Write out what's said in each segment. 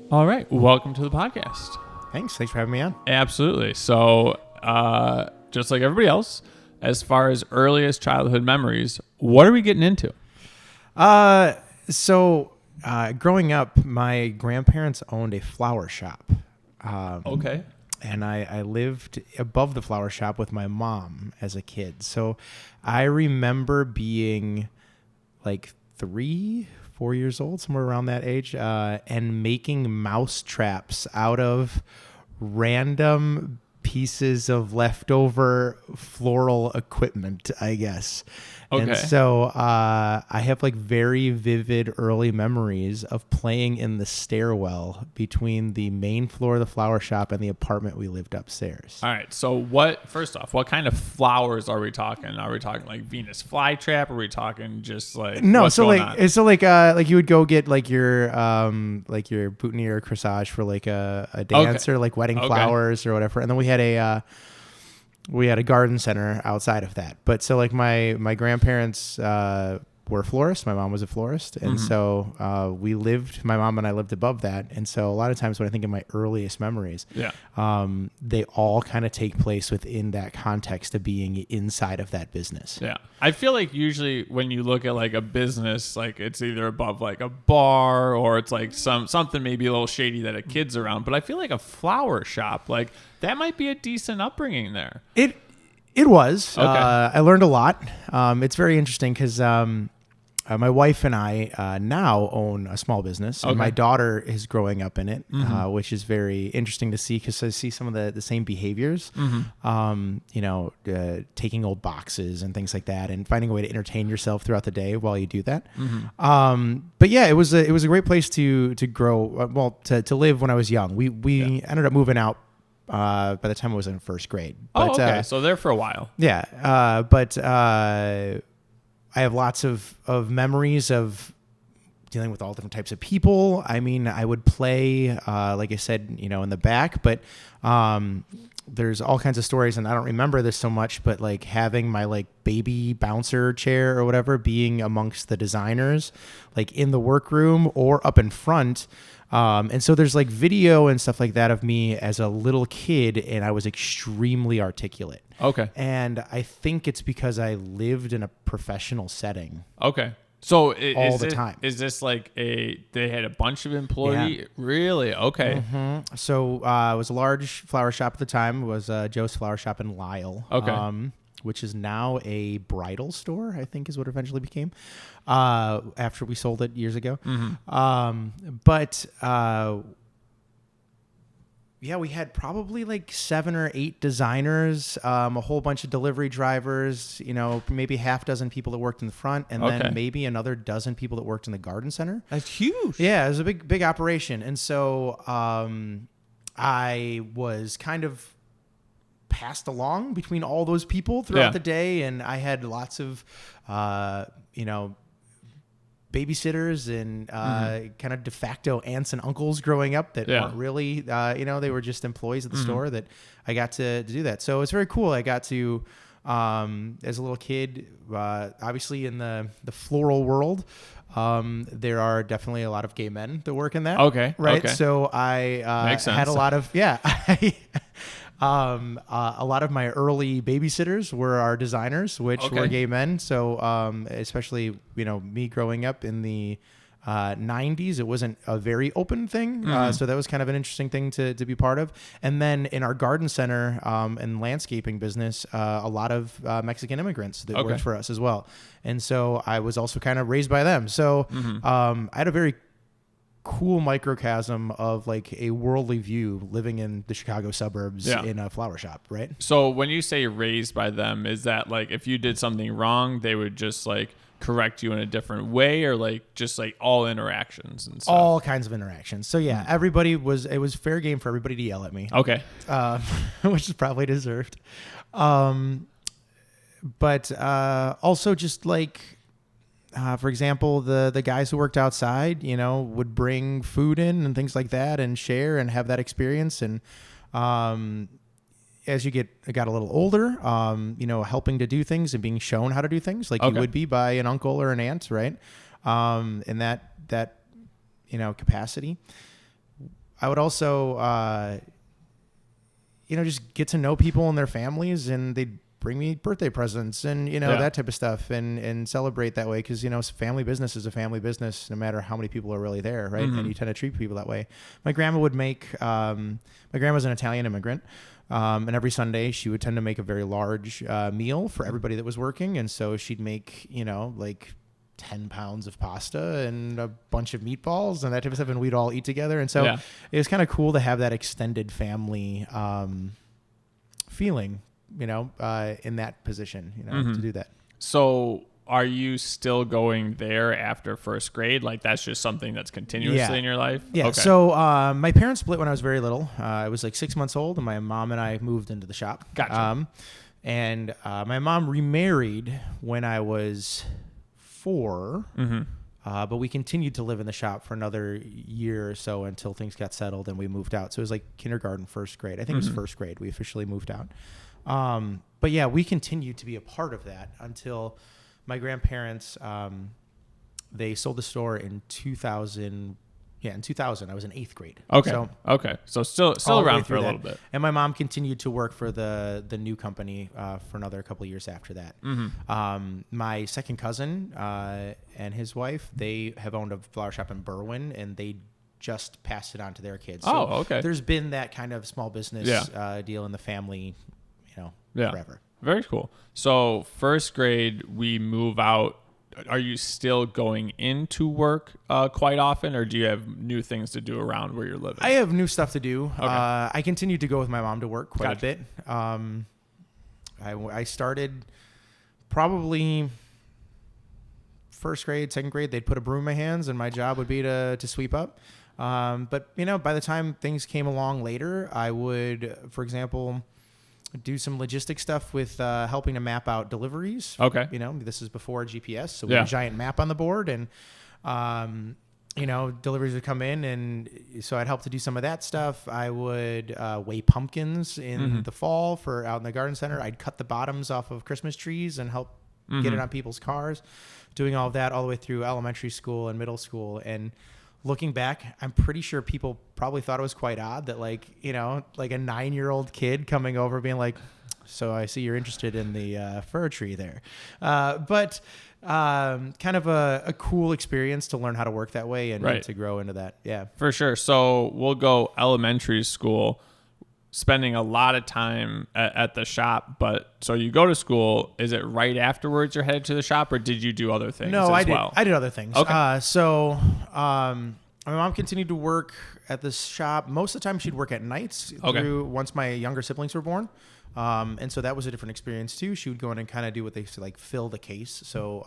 All right. Welcome to the podcast. Thanks for having me on. Absolutely. So, just like everybody else, as far as earliest childhood memories, what are we getting into? Growing up, my grandparents owned a flower shop. Okay. And I lived above the flower shop with my mom as a kid. So I remember being like 3-4 years old, somewhere around that age, and making mouse traps out of random pieces of leftover floral equipment, I guess. Okay. And so I have like very vivid early memories of playing in the stairwell between the main floor of the flower shop and the apartment we lived upstairs. All right. So first off, what kind of flowers are we talking? Are we talking like Venus flytrap? Or are we talking just like, no, what's so going like, on? so like you would go get like your boutonniere corsage for like a dance or like wedding flowers or whatever. And then we had a garden center outside of that. But so like my grandparents were florists. My mom was a florist. And so my mom and I lived above that. And so a lot of times when I think of my earliest memories, they all kind of take place within that context of being inside of that business. Yeah. I feel like usually when you look at like a business, like it's either above like a bar or it's like something maybe a little shady that a kid's around. But I feel like a flower shop, like that might be a decent upbringing there. It was. Okay. I learned a lot. It's very interesting because my wife and I now own a small business, and my daughter is growing up in it, which is very interesting to see because I see some of the same behaviors, taking old boxes and things like that and finding a way to entertain yourself throughout the day while you do that. But yeah, it was a great place to grow, to live when I was young. We ended up moving out by the time I was in first grade. But, okay. So there for a while. Yeah. But I have lots of memories of dealing with all different types of people. I mean, I would play, like I said, in the back, but there's all kinds of stories, and I don't remember this so much, but like having my like baby bouncer chair or whatever being amongst the designers, like in the workroom or up in front. And so there's like video and stuff like that of me as a little kid, and I was extremely articulate. Okay. And I think it's because I lived in a professional setting. Okay. So all the time. Is this like they had a bunch of employees? Yeah. Really? Okay. Mm-hmm. So it was a large flower shop at the time. It was Joe's Flower Shop in Lisle. Okay. Which is now a bridal store, I think is what it eventually became, after we sold it years ago. We had probably like 7 or 8 designers, a whole bunch of delivery drivers, maybe half dozen people that worked in the front, and then maybe another dozen people that worked in the garden center. That's huge. Yeah, it was a big operation. And so I was kind of passed along between all those people throughout the day, and I had lots of babysitters and kind of de facto aunts and uncles growing up that weren't really they were just employees at the store that I got to do that. So it's very cool. I got to as a little kid, obviously in the floral world, there are definitely a lot of gay men that work in that. Okay. Right. Okay. So I had a lot of a lot of my early babysitters were our designers, which were gay men. So especially, me growing up in the 90s, it wasn't a very open thing. So that was kind of an interesting thing to be part of. And then in our garden center and landscaping business, a lot of Mexican immigrants that worked for us as well. And so I was also kind of raised by them. So I had a very cool microcosm of like a worldly view living in the Chicago suburbs in a flower shop, right? So when you say raised by them, is that like if you did something wrong, they would just like correct you in a different way, or like just like all interactions and stuff? All kinds of interactions. So yeah, it was fair game for everybody to yell at me. Okay. Which is probably deserved. But also just like, for example, the guys who worked outside, would bring food in and things like that and share and have that experience. And as you got a little older, helping to do things and being shown how to do things like you would be by an uncle or an aunt, right? In that capacity. I would also, just get to know people and their families, and they'd bring me birthday presents and, that type of stuff, and celebrate that way. Cause family business is a family business no matter how many people are really there. Right. And you tend to treat people that way. My grandma would make, my grandma's an Italian immigrant. And every Sunday she would tend to make a very large, meal for everybody that was working. And so she'd make, like 10 pounds of pasta and a bunch of meatballs and that type of stuff. And we'd all eat together. And so it was kind of cool to have that extended family, feeling, in that position, to do that. So are you still going there after first grade? Like that's just something that's continuously in your life? Yeah. Okay. So my parents split when I was very little. I was like 6 months old, and my mom and I moved into the shop. Gotcha. And my mom remarried when I was 4. But we continued to live in the shop for another year or so until things got settled and we moved out. So it was like kindergarten, first grade. I think it was first grade. We officially moved out. But yeah, we continued to be a part of that until my grandparents, they sold the store in 2000. Yeah, in 2000, I was in 8th grade. Okay. So still around for a little bit. And my mom continued to work for the new company for another couple of years after that. My second cousin and his wife, they have owned a flower shop in Berwyn, and they just passed it on to their kids. So okay. There's been that kind of small business deal in the family, forever. Very cool. So first grade, we move out. Are you still going into work quite often, or do you have new things to do around where you're living? I have new stuff to do. Okay. I continue to go with my mom to work quite Gotcha. a bit. I started probably first grade, second grade. They'd put a broom in my hands, and my job would be to sweep up. But by the time things came along later, I would, for example, do some logistic stuff with helping to map out deliveries. Okay. This is before GPS, so we had a giant map on the board, and deliveries would come in, and so I'd help to do some of that stuff. I would weigh pumpkins in the fall for out in the garden center. I'd cut the bottoms off of Christmas trees and help get it on people's cars, doing all of that all the way through elementary school and middle school. And looking back, I'm pretty sure people probably thought it was quite odd that like a 9-year-old kid coming over being like, so I see you're interested in the fir tree there. But kind of a cool experience to learn how to work that way and to grow into that. Yeah, for sure. So we'll go elementary school, spending a lot of time at the shop. But so you go to school, is it right afterwards you're headed to the shop, or did you do other things? No, I did. Well? I did other things. Okay. So my mom continued to work at the shop. Most of the time she'd work at nights through once my younger siblings were born. And so that was a different experience too. She would go in and kind of do what they say, like fill the case. So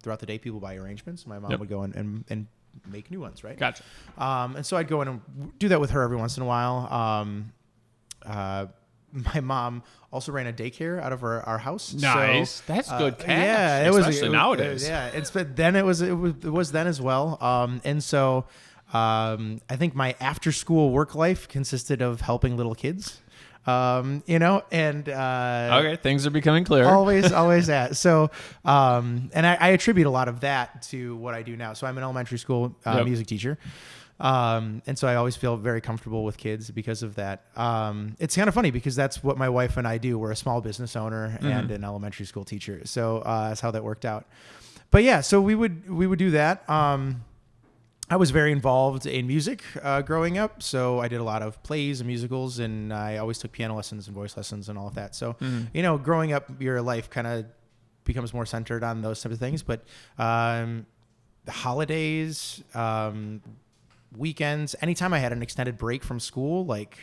throughout the day, people buy arrangements. My mom would go in and make new ones, right? Gotcha. And so I'd go in and do that with her every once in a while. My mom also ran a daycare out of our house. Nice. So, that's good cash. Yeah, especially nowadays. But then it was then as well. And so I think my after school work life consisted of helping little kids. And okay, things are becoming clear. Always that. So, and I attribute a lot of that to what I do now. So I'm an elementary school music teacher. And so I always feel very comfortable with kids because of that. It's kind of funny because that's what my wife and I do. We're a small business owner and an elementary school teacher. So, that's how that worked out. But yeah, so we would do that. I was very involved in music growing up, so I did a lot of plays and musicals, and I always took piano lessons and voice lessons and all of that. So, growing up, your life kind of becomes more centered on those types of things. But the holidays, weekends, anytime I had an extended break from school, like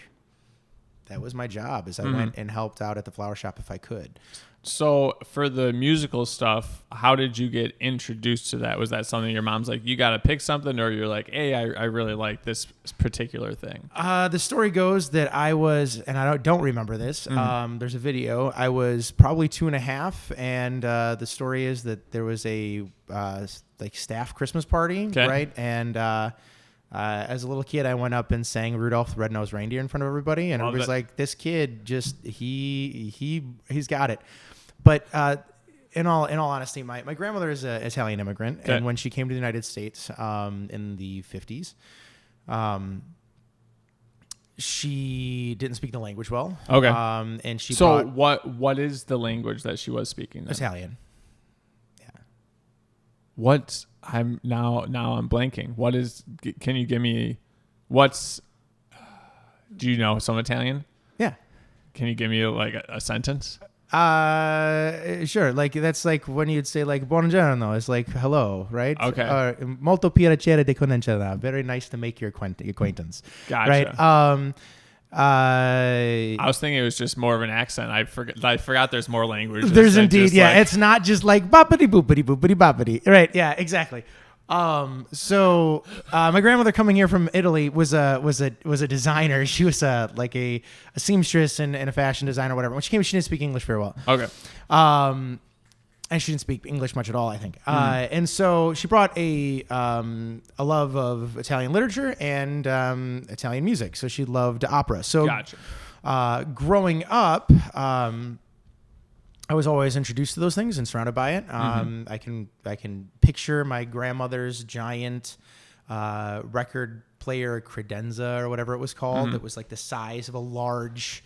that was my job. As I went and helped out at the flower shop if I could. So for the musical stuff, how did you get introduced to that? Was that something your mom's like, you got to pick something, or you're like, hey, I really like this particular thing? The story goes that I was, and I don't remember this. There's a video. I was probably 2.5, and the story is that there was a staff Christmas party, right? And as a little kid, I went up and sang Rudolph the Red-Nosed Reindeer in front of everybody, and everybody's like, "This kid just he's got it." But in all honesty, my grandmother is an Italian immigrant, and when she came to the United States in the 50s, she didn't speak the language well. Okay. And she So brought what is the language that she was speaking then? Italian. What's I'm blanking. What is? Can you give me? Do you know some Italian? Yeah. Can you give me like a sentence? Sure. Like that's like when you'd say like buongiorno. It's like hello, right? Okay. Molto piacere di conoscerla. Very nice to make your acquaintance. Gotcha. Right. I was thinking it was just more of an accent. I forgot there's more languages. There's indeed, yeah. Like, it's not just like boppity boopity boopity boppity. Right, yeah, exactly. So my grandmother coming here from Italy was a designer. She was like a seamstress and a fashion designer or whatever. When she came, she didn't speak English very well. Okay. And she didn't speak English much at all, I think. And so she brought a love of Italian literature and Italian music. So she loved opera. So Gotcha. Growing up, I was always introduced to those things and surrounded by it. I can picture my grandmother's giant record player credenza or whatever it was called. It was like the size of a large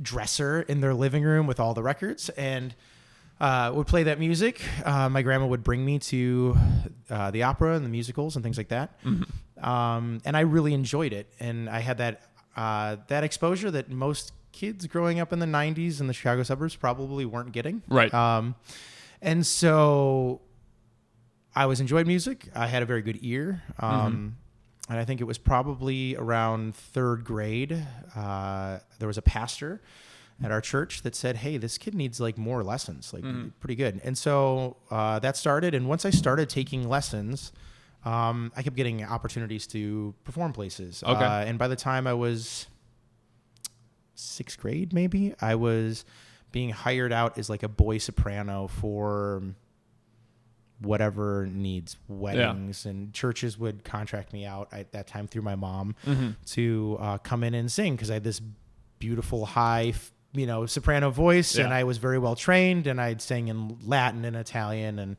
dresser in their living room with all the records, and would play that music. My grandma would bring me to the opera and the musicals and things like that. And I really enjoyed it. And I had that exposure that most kids growing up in the 90s in the Chicago suburbs probably weren't getting. Right. And so I always enjoyed music. I had a very good ear. And I think it was probably around third grade. There was a pastor at our church that said, hey, this kid needs like more lessons, like pretty good. And so that started. And once I started taking lessons, I kept getting opportunities to perform places. Okay. And by the time I was 6th grade, maybe, I was being hired out as like a boy soprano for whatever needs, weddings, and churches would contract me out at that time through my mom to come in and sing, because I had this beautiful high soprano voice, and I was very well trained, and I'd sing in Latin and Italian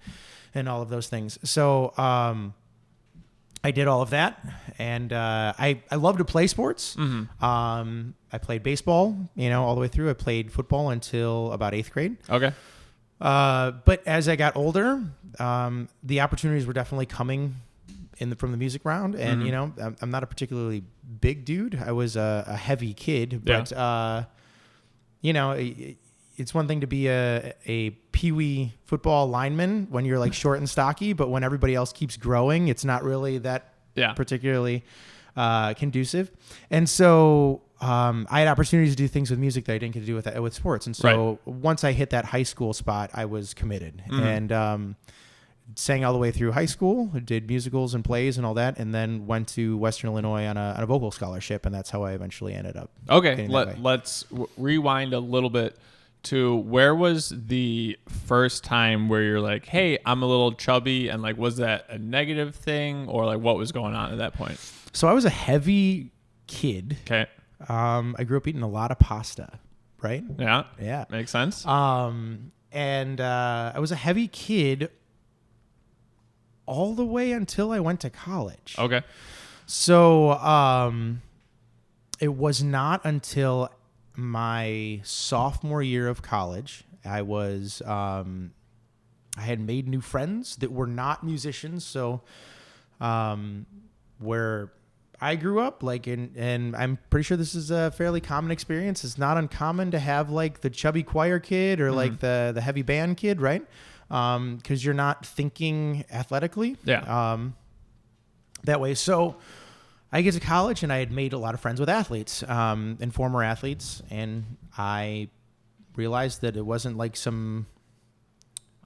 and all of those things. So I did all of that, and I love to play sports. I played baseball, all the way through. I played football until about 8th grade. Okay. But as I got older, the opportunities were definitely coming from the music round, and I'm not a particularly big dude. I was a heavy kid, but it's one thing to be a peewee football lineman when you're like short and stocky, but when everybody else keeps growing, it's not really that particularly conducive. And so I had opportunities to do things with music that I didn't get to do with sports. And so once I hit that high school spot, I was committed and sang all the way through high school, did musicals and plays and all that, and then went to Western Illinois on a vocal scholarship, and that's how I eventually ended up. Okay, let's rewind a little bit to where was the first time where you're like, hey, I'm a little chubby, and like, was that a negative thing, or like what was going on at that point? So I was a heavy kid. Okay. I grew up eating a lot of pasta, right? Yeah. Makes sense. And I was a heavy kid all the way until I went to college. Okay. So it was not until my sophomore year of college, I had made new friends that were not musicians. So where I grew up, and I'm pretty sure this is a fairly common experience. It's not uncommon to have like the chubby choir kid or like the heavy band kid, right? Because you're not thinking athletically. That way. So I get to college, and I had made a lot of friends with athletes and former athletes, and I realized that it wasn't like some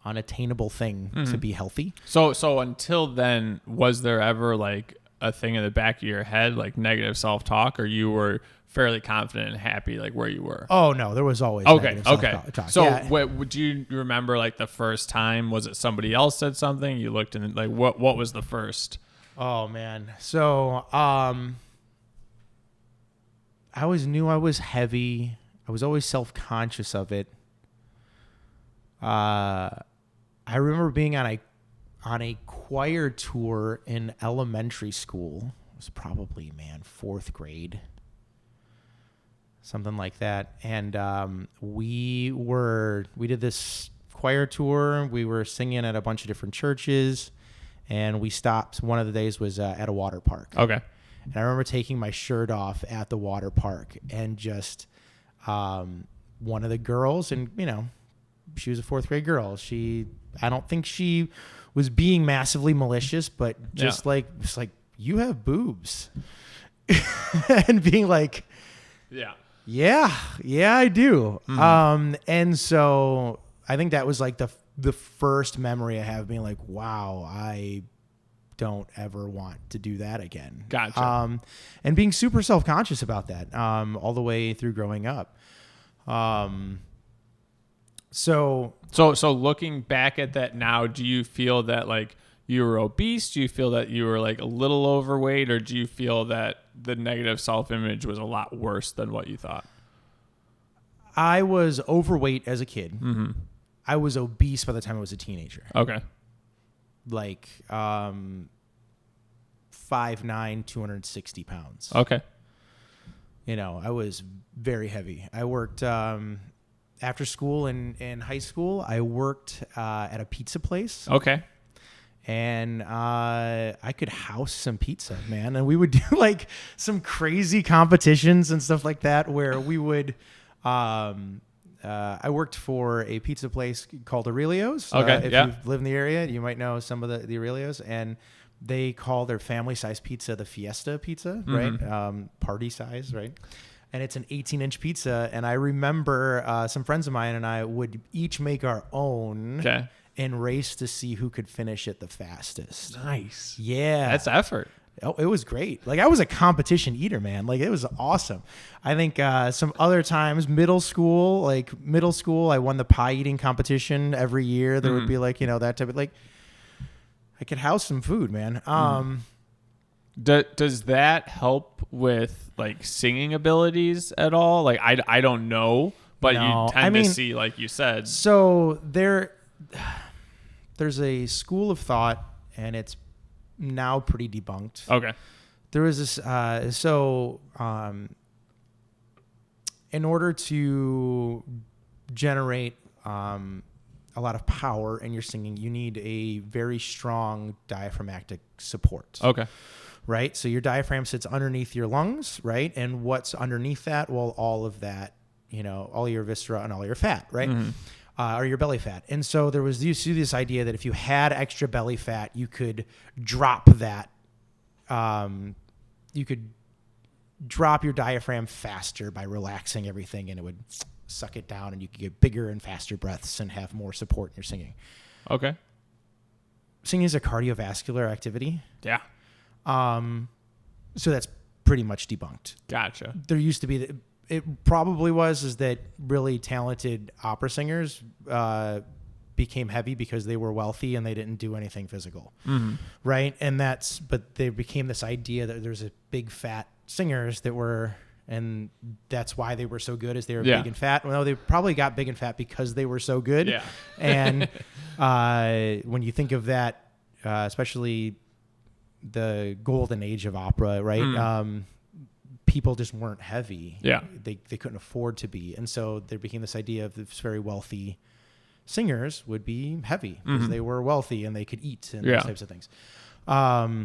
unattainable thing to be healthy. So until then, was there ever like a thing in the back of your head, like negative self-talk, or you were fairly confident and happy like where you were? Oh no, there was always negative self-talk. So would you remember like the first time? Was it somebody else said something? You looked and like what was the first? Oh man. So I always knew I was heavy. I was always self-conscious of it. I remember being on a choir tour in elementary school. It was probably 4th grade. something like that. And we did this choir tour. We were singing at a bunch of different churches, and we stopped. One of the days was at a water park. Okay. And I remember taking my shirt off at the water park, and just one of the girls, and she was a 4th grade girl. I don't think she was being massively malicious, but just like you have boobs, and being like, yeah, I do. Mm-hmm. And so I think that was like the first memory I have, being like, wow, I don't ever want to do that again. Gotcha. And being super self-conscious about that, all the way through growing up. So looking back at that now, do you feel that like you were obese? Do you feel that you were like a little overweight, or do you feel that the negative self-image was a lot worse than what you thought? I was overweight as a kid. Mm-hmm. I was obese by the time I was a teenager. Okay. Like 5'9", 260 pounds. Okay. I was very heavy. I worked after school in high school. I worked at a pizza place. Okay. And I could house some pizza, man. And we would do like some crazy competitions and stuff like that, where we would I worked for a pizza place called Aurelio's. Okay, if you live in the area, you might know some of the Aurelio's. And they call their family-size pizza the Fiesta pizza, mm-hmm. right? Party size, right? And it's an 18-inch pizza. And I remember some friends of mine and I would each make our own and race to see who could finish it the fastest. Nice. Yeah. That's effort. Oh, it was great. Like, I was a competition eater, man. Like, it was awesome. I think some other times, middle school, I won the pie eating competition every year. There would be like, that type of, like, I could house some food, man. Does that help with like singing abilities at all? Like, I don't know, but you tend to see, like you said. So there's a school of thought, and it's now pretty debunked. Okay. There was this, in order to generate a lot of power in your singing, you need a very strong diaphragmatic support. Okay. Right? So your diaphragm sits underneath your lungs, right? And what's underneath that? Well, all of that, all your viscera and all your fat, right? Mm-hmm. Or your belly fat. And so there was this idea that if you had extra belly fat, you could drop that. You could drop your diaphragm faster by relaxing everything, and it would suck it down, and you could get bigger and faster breaths and have more support in your singing. Okay. Singing is a cardiovascular activity. Yeah. So that's pretty much debunked. Gotcha. There used to be it probably is that really talented opera singers became heavy because they were wealthy and they didn't do anything physical. Mm-hmm. Right. But there became this idea that there's a big fat singers that were, and that's why they were so good, as they were big and fat. Well, they probably got big and fat because they were so good. Yeah. And when you think of that, especially the golden age of opera, right? People just weren't heavy. Yeah. They couldn't afford to be. And so there became this idea of this very wealthy singers would be heavy because they were wealthy and they could eat and those types of things. A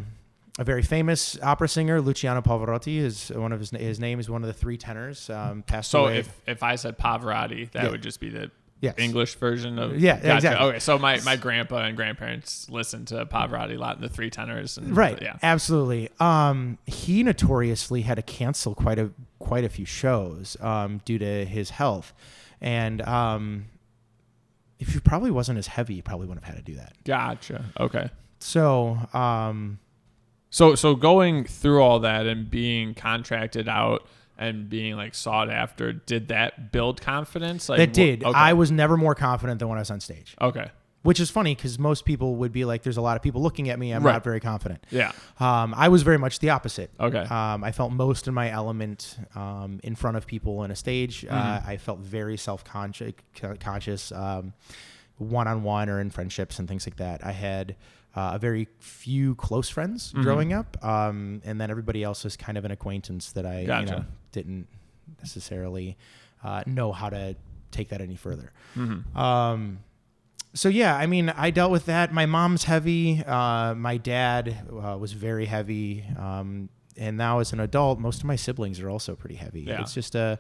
very famous opera singer, Luciano Pavarotti, is one of his name is one of the three tenors. Passed away. So if I said Pavarotti, that would just be the English version of gotcha. Exactly. Okay, so my grandpa and grandparents listened to Pavarotti a lot, and the three tenors. And, right. Yeah, absolutely. He notoriously had to cancel quite a few shows due to his health, and if he probably wasn't as heavy, he probably wouldn't have had to do that. Gotcha. Okay. So, so going through all that and being contracted out and being like sought after, did that build confidence? Like, that did. Okay. I was never more confident than when I was on stage. Okay. Which is funny because most people would be like, there's a lot of people looking at me. I'm not very confident. Yeah. I was very much the opposite. Okay. I felt most in my element in front of people on a stage. I felt very self-conscious one-on-one or in friendships and things like that. I had a very few close friends growing up. And then everybody else was kind of an acquaintance that I didn't necessarily know how to take that any further. Mm-hmm. So yeah, I mean, I dealt with that. My mom's heavy. My dad was very heavy. And now as an adult, most of my siblings are also pretty heavy. Yeah. It's just a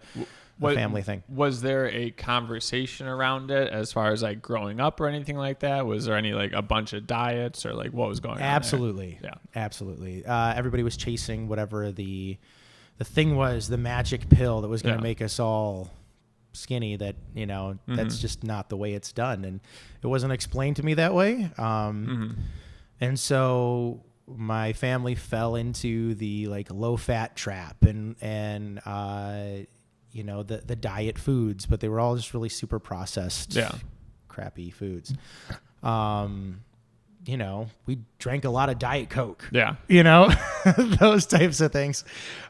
family thing. Was there a conversation around it as far as like growing up or anything like that? Was there any like a bunch of diets or like what was going on? Absolutely. Yeah. Absolutely. Everybody was chasing whatever the thing was, the magic pill that was going to make us all skinny, that, you know, that's just not the way it's done. And it wasn't explained to me that way. And so my family fell into the like low fat trap and you know, the diet foods, but they were all just really super processed, crappy foods. You know, we drank a lot of Diet Coke, you know, those types of things,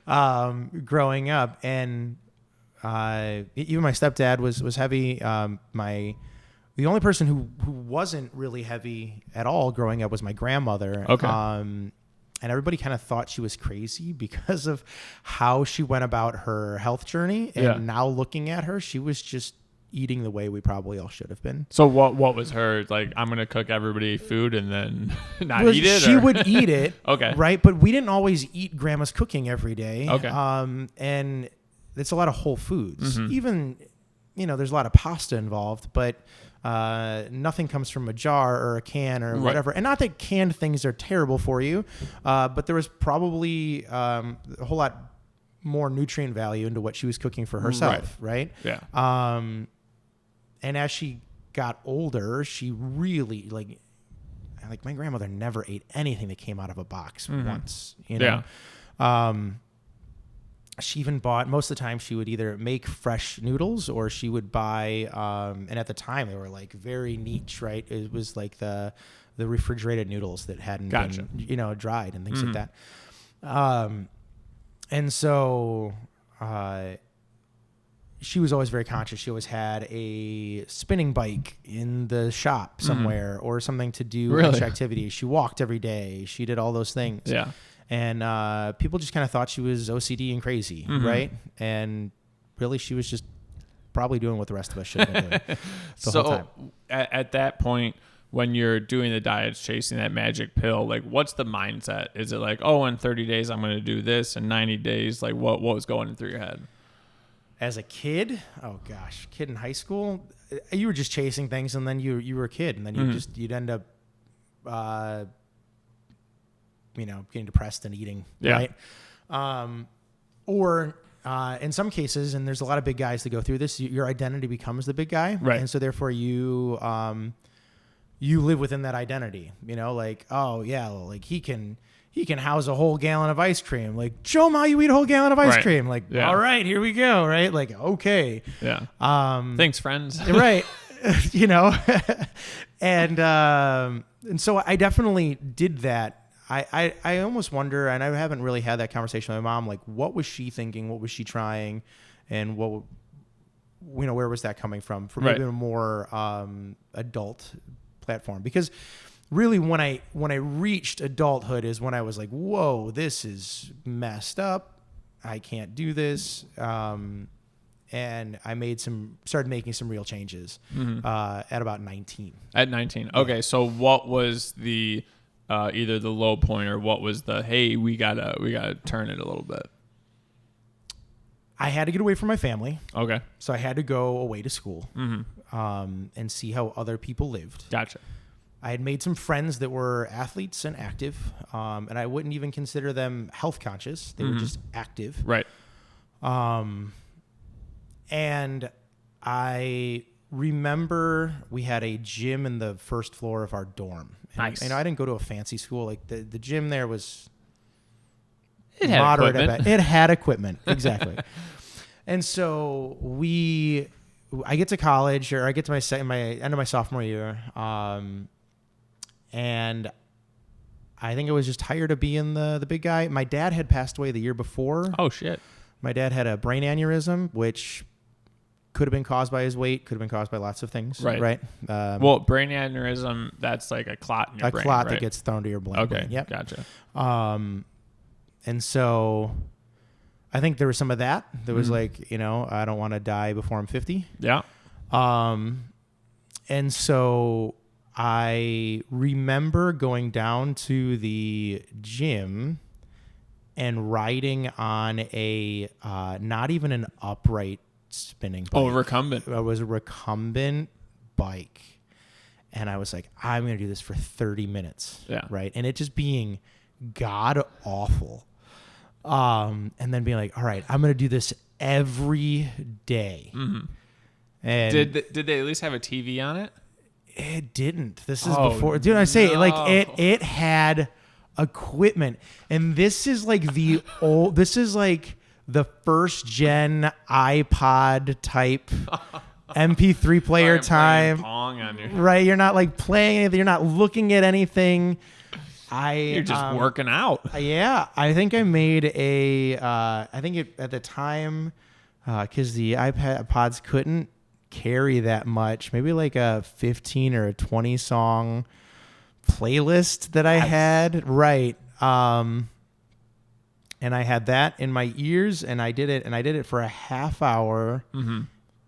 growing up. And, even my stepdad was heavy. The only person who wasn't really heavy at all growing up was my grandmother. Okay. And everybody kind of thought she was crazy because of how she went about her health journey. And now looking at her, she was just eating the way we probably all should have been. So what was her, like, I'm going to cook everybody food and then not eat it? She would eat it. Okay. Right. But we didn't always eat grandma's cooking every day. Okay. And it's a lot of whole foods. Even, you know, there's a lot of pasta involved, but nothing comes from a jar or a can or whatever. And not that canned things are terrible for you, but there was probably a whole lot more nutrient value into what she was cooking for herself, right? Yeah. And as she got older, she really, like my grandmother never ate anything that came out of a box once, you know? She even bought, most of the time she would either make fresh noodles or she would buy, and at the time they were like very niche, right? It was like the refrigerated noodles that hadn't been, you know, dried and things like that. And so, she was always very conscious. She always had a spinning bike in the shop somewhere or something to do extra activities. She walked every day. She did all those things. Yeah. And people just kind of thought she was OCD and crazy, right? And really, she was just probably doing what the rest of us should have been doing the whole time. At that point, when you're doing the diets, chasing that magic pill, like what's the mindset? Is it like, oh, in 30 days, I'm going to do this, in 90 days? Like what was going through your head? As a kid, kid in high school, you were just chasing things, and then you were a kid, and then you'd end up, you know, getting depressed and eating, right? Or in some cases, and there's a lot of big guys that go through this, your identity becomes the big guy, right? And so therefore you live within that identity, you know, like, oh yeah, like he can house a whole gallon of ice cream. Like, show him how you eat a whole gallon of ice cream. Like, all right, here we go. Right. Like, okay. Yeah. Thanks, friends. Right. You know, and so I definitely did that. I almost wonder, and I haven't really had that conversation with my mom, like, what was she thinking? What was she trying? And what, you know, where was that coming from? For maybe a more adult platform? Because really, when I reached adulthood is when I was like, whoa, this is messed up. I can't do this. And I started making some real changes at about 19. At 19. Okay. So what was the, either the low point or what was the, hey, we gotta turn it a little bit? I had to get away from my family. Okay. So I had to go away to school and see how other people lived. Gotcha. I had made some friends that were athletes and active, and I wouldn't even consider them health conscious. They were just active. Right. And I remember we had a gym in the first floor of our dorm. Nice. You know, I didn't go to a fancy school. Like the gym there was moderate. It had equipment. Exactly. And so I get to college, or I get to my end of my sophomore year, and I think I was just tired of being the big guy. My dad had passed away the year before. Oh, shit. My dad had a brain aneurysm, which could have been caused by his weight, could have been caused by lots of things. Right. Well, brain aneurysm, that's like a clot in your brain, a clot right? that gets thrown to your brain. Okay, Yep. Gotcha. And so I think there was some of that. There was like, I don't want to die before I'm 50. Yeah. And so I remember going down to the gym and riding on a not even an upright spinning bike. Oh, recumbent. It was a recumbent bike. And I was like, I'm going to do this for 30 minutes. Yeah. Right. And it just being god awful. And then being like, all right, I'm going to do this every day. Mm-hmm. And did they at least have a TV on it? It didn't. This is before. Dude, I say it had equipment. And this is like this is like the first gen iPod type MP3 player time. Pong on your... Right. You're not like playing anything. You're not looking at anything. You're just working out. Yeah. I think I made at the time, because the iPods couldn't carry that much, maybe like a 15 or a 20 song playlist that I had. Right. And I had that in my ears, and I did it for a half hour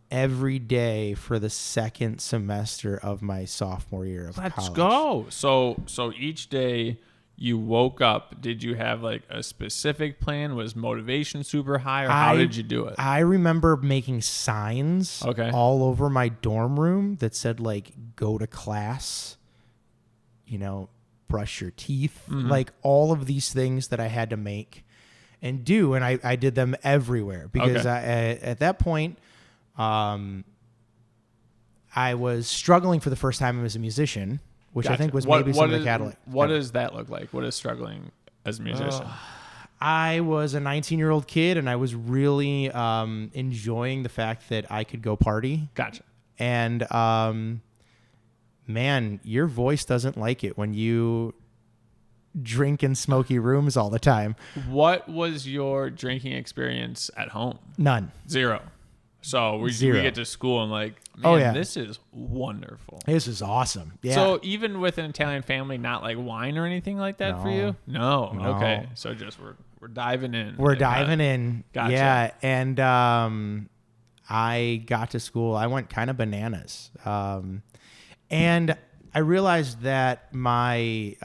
every day for the second semester of my sophomore year of college. Let's go. So each day you woke up, did you have like a specific plan? Was motivation super high, or how did you do it? I remember making signs all over my dorm room that said like, go to class, brush your teeth, like all of these things that I had to make and do. And I did them everywhere because at that point, I was struggling for the first time as a musician, which I think was maybe some of the catalyst. What does that look like? What is struggling as a musician? I was a 19-year-old kid, and I was really enjoying the fact that I could go party. Gotcha. And man, your voice doesn't like it when you drink in smoky rooms all the time. What was your drinking experience at home? None. Zero. So we get to school and like, man, this is wonderful. This is awesome. Yeah. So even with an Italian family, not like wine or anything like that for you? No. Okay. So just we're diving in. We're diving in. Gotcha. Yeah. And I got to school. I went kind of bananas. And I realized that my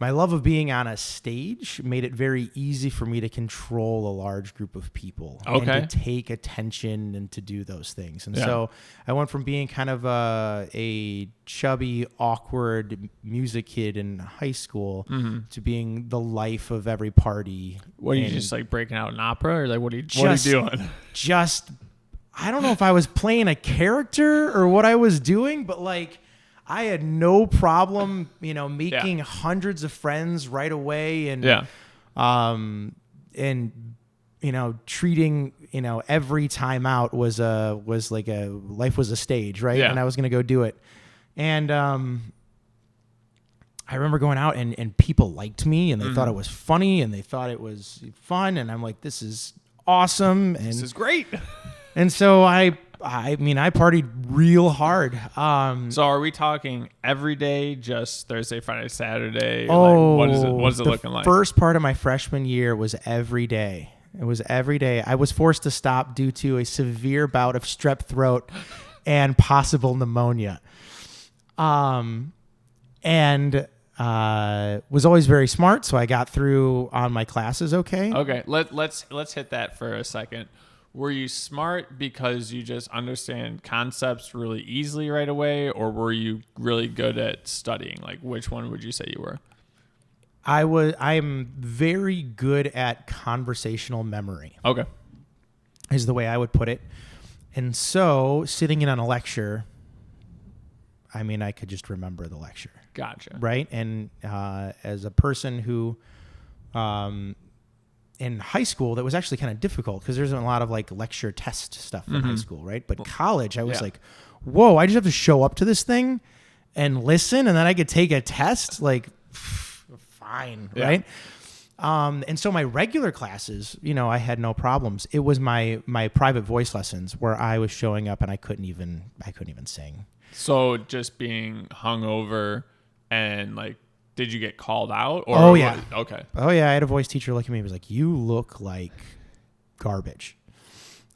love of being on a stage made it very easy for me to control a large group of people and to take attention and to do those things. And so I went from being kind of a chubby, awkward music kid in high school to being the life of every party. What are you just like breaking out in opera, or like what are you doing? Just, I don't know if I was playing a character or what I was doing, but like, I had no problem, making hundreds of friends right away, and treating every time out was like a life was a stage, right? And I was gonna go do it, and I remember going out and people liked me and they thought it was funny and they thought it was fun, and I'm like, this is awesome, and this is great, and so I partied real hard. So are we talking every day, just Thursday, Friday, Saturday? Oh, like, what is it looking like? The first part of my freshman year was every day. It was every day. I was forced to stop due to a severe bout of strep throat and possible pneumonia. And was always very smart, so I got through on my classes okay. Okay, let's hit that for a second. Were you smart because you just understand concepts really easily right away, or were you really good at studying? Like, which one would you say you were? I'm very good at conversational memory. Okay. Is the way I would put it. And so sitting in on a lecture, I could just remember the lecture. Gotcha. Right? And as a person who in high school, that was actually kind of difficult because there's a lot of like lecture test stuff in high school, right? But college, I was like, whoa, I just have to show up to this thing and listen, and then I could take a test. Like, fine, right? And so my regular classes, I had no problems. It was my private voice lessons where I was showing up and I couldn't even sing. So just being hungover and like did you get called out? Or Oh, yeah. Okay. Oh, yeah. I had a voice teacher look at me and was like, you look like garbage.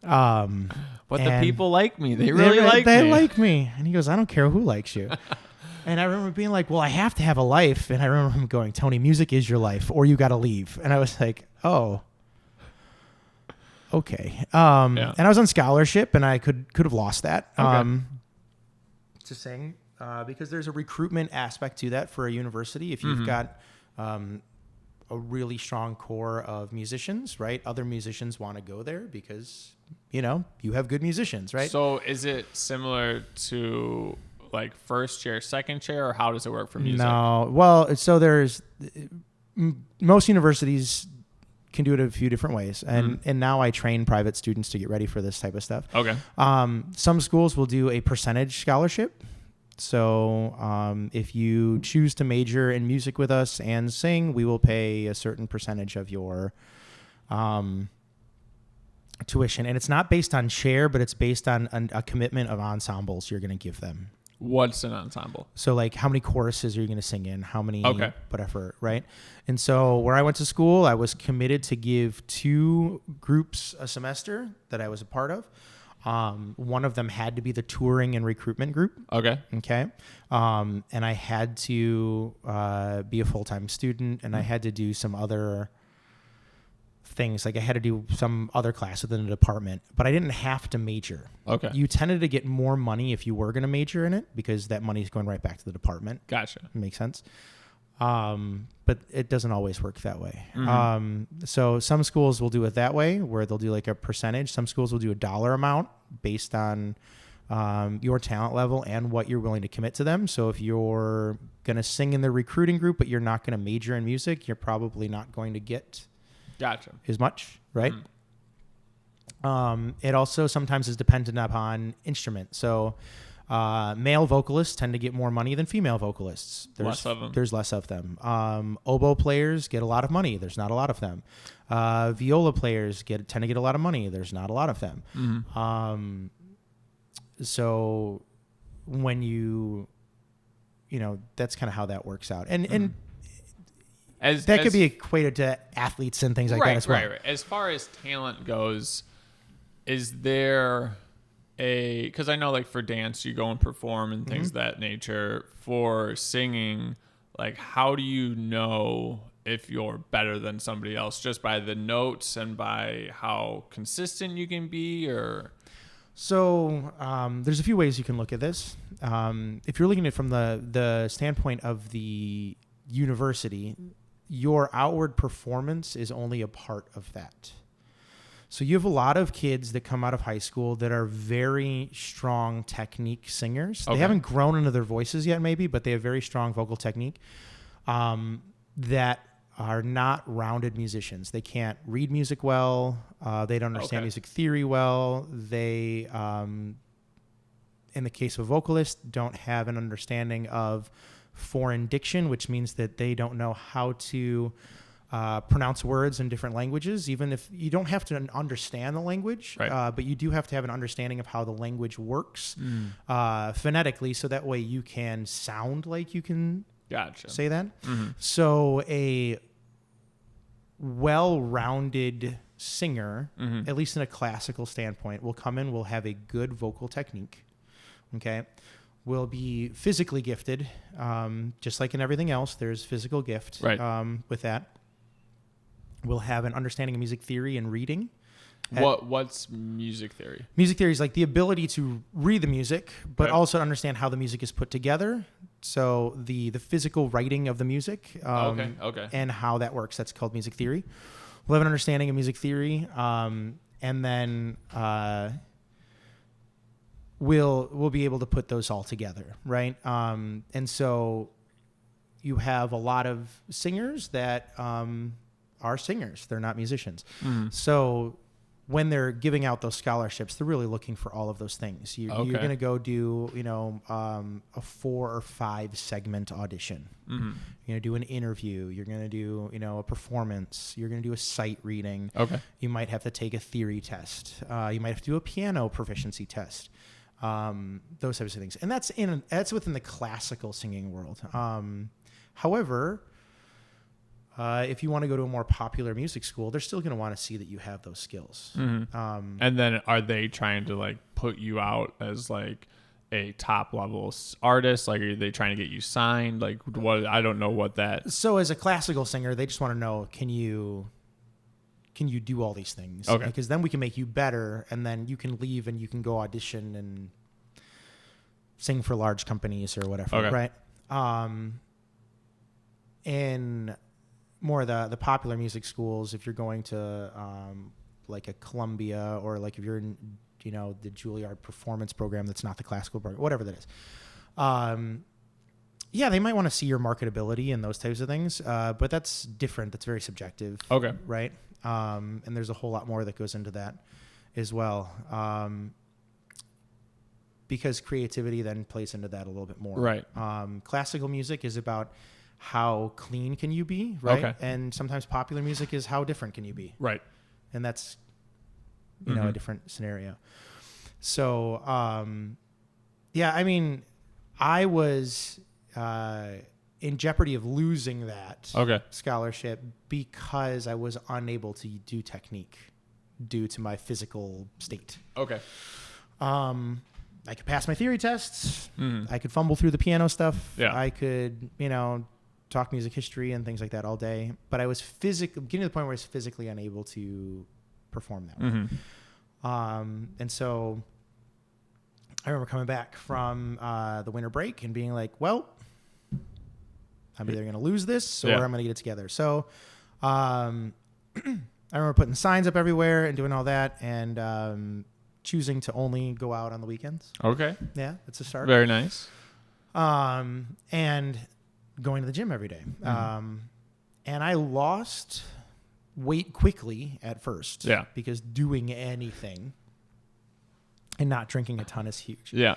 But the people like me. They really like me. They like me. And he goes, I don't care who likes you. And I remember being like, well, I have to have a life. And I remember him going, Tony, music is your life or you got to leave. And I was like, oh, okay. And I was on scholarship and I could have lost that to sing because there's a recruitment aspect to that for a university. If you've got a really strong core of musicians, right? Other musicians want to go there because, you have good musicians, right? So is it similar to like first chair, second chair, or how does it work for music? No. Well, so there's most universities can do it a few different ways. And now I train private students to get ready for this type of stuff. Okay. Some schools will do a percentage scholarship. So if you choose to major in music with us and sing, we will pay a certain percentage of your tuition. And it's not based on chair, but it's based on a commitment of ensembles you're going to give them. What's an ensemble? So like how many choruses are you going to sing in? How many, Okay. whatever, right? And so where I went to school, I was committed to give 2 groups a semester that I was a part of. One of them had to be the touring and recruitment group. Okay. Okay. And I had to be a full-time student, and I had to do some other things. Like I had to do some other class within the department, but I didn't have to major. Okay. You tended to get more money if you were going to major in it because that money is going right back to the department. Gotcha. Makes sense. But it doesn't always work that way. So some schools will do it that way where they'll do like a percentage. Some schools will do a dollar amount based on your talent level and what you're willing to commit to them. So if you're going to sing in the recruiting group, but you're not going to major in music, you're probably not going to get as much, right? It also sometimes is dependent upon instrument. So male vocalists tend to get more money than female vocalists. There's less of them. Oboe players get a lot of money. There's not a lot of them. Viola players tend to get a lot of money. There's not a lot of them. So when that's kind of how that works out. And that could be equated to athletes and things like that as well. Right. As far as talent goes, is there because I know like for dance you go and perform and things of that nature. For singing, like how do you know if you're better than somebody else? Just by the notes and by how consistent you can be? Or so there's a few ways you can look at this. If you're looking at it from the standpoint of the university, your outward performance is only a part of that. So you have a lot of kids that come out of high school that are very strong technique singers. Okay. They haven't grown into their voices yet maybe, but they have very strong vocal technique that are not rounded musicians. They can't read music well. They don't understand music theory well. They, in the case of vocalists, don't have an understanding of foreign diction, which means that they don't know how to pronounce words in different languages, even if you don't have to understand the language, right. But you do have to have an understanding of how the language works phonetically, so that way you can sound like you can say that. So a well-rounded singer, at least in a classical standpoint, will come in, will have a good vocal technique, will be physically gifted, just like in everything else. There's physical gift with that. We'll have an understanding of music theory and reading. What's music theory? Music theory is like the ability to read the music, but also understand how the music is put together. So the physical writing of the music and how that works. That's called music theory. We'll have an understanding of music theory, and then we'll be able to put those all together, right? And so you have a lot of singers that are singers. They're not musicians. So when they're giving out those scholarships, they're really looking for all of those things. You're going to go do, a 4 or 5 segment audition. You're going to do an interview. You're going to do, a performance. You're going to do a sight reading. You might have to take a theory test. You might have to do a piano proficiency test. Those types of things. And that's within the classical singing world. However, if you want to go to a more popular music school, they're still going to want to see that you have those skills. Mm-hmm. And then are they trying to like put you out as like a top level artist? Like, are they trying to get you signed? Like, what? I don't know what that. So as a classical singer, they just want to know, can you do all these things? Okay. Because then we can make you better, and then you can leave and you can go audition and sing for large companies or whatever. Okay. Right. In more of the popular music schools, if you're going to like a Columbia, or like if you're in, the Juilliard performance program, that's not the classical program, whatever that is. Yeah, they might want to see your marketability and those types of things, but that's different. That's very subjective. Okay. Right. And there's a whole lot more that goes into that as well. Because creativity then plays into that a little bit more. Right. Classical music is about how clean can you be, right? Okay. And sometimes popular music is how different can you be. Right. And that's, a different scenario. So, yeah, I mean, I was in jeopardy of losing that scholarship because I was unable to do technique due to my physical state. Okay. I could pass my theory tests. I could fumble through the piano stuff. Yeah. I could, talk music history and things like that all day. But I was getting to the point where I was physically unable to perform that way. And so I remember coming back from the winter break and being like, well, I'm either going to lose this or I'm going to get it together. So I remember putting signs up everywhere and doing all that, and choosing to only go out on the weekends. Okay. Yeah, that's a start. Very nice. And going to the gym every day. And I lost weight quickly at first. Yeah. Because doing anything and not drinking a ton is huge. Yeah.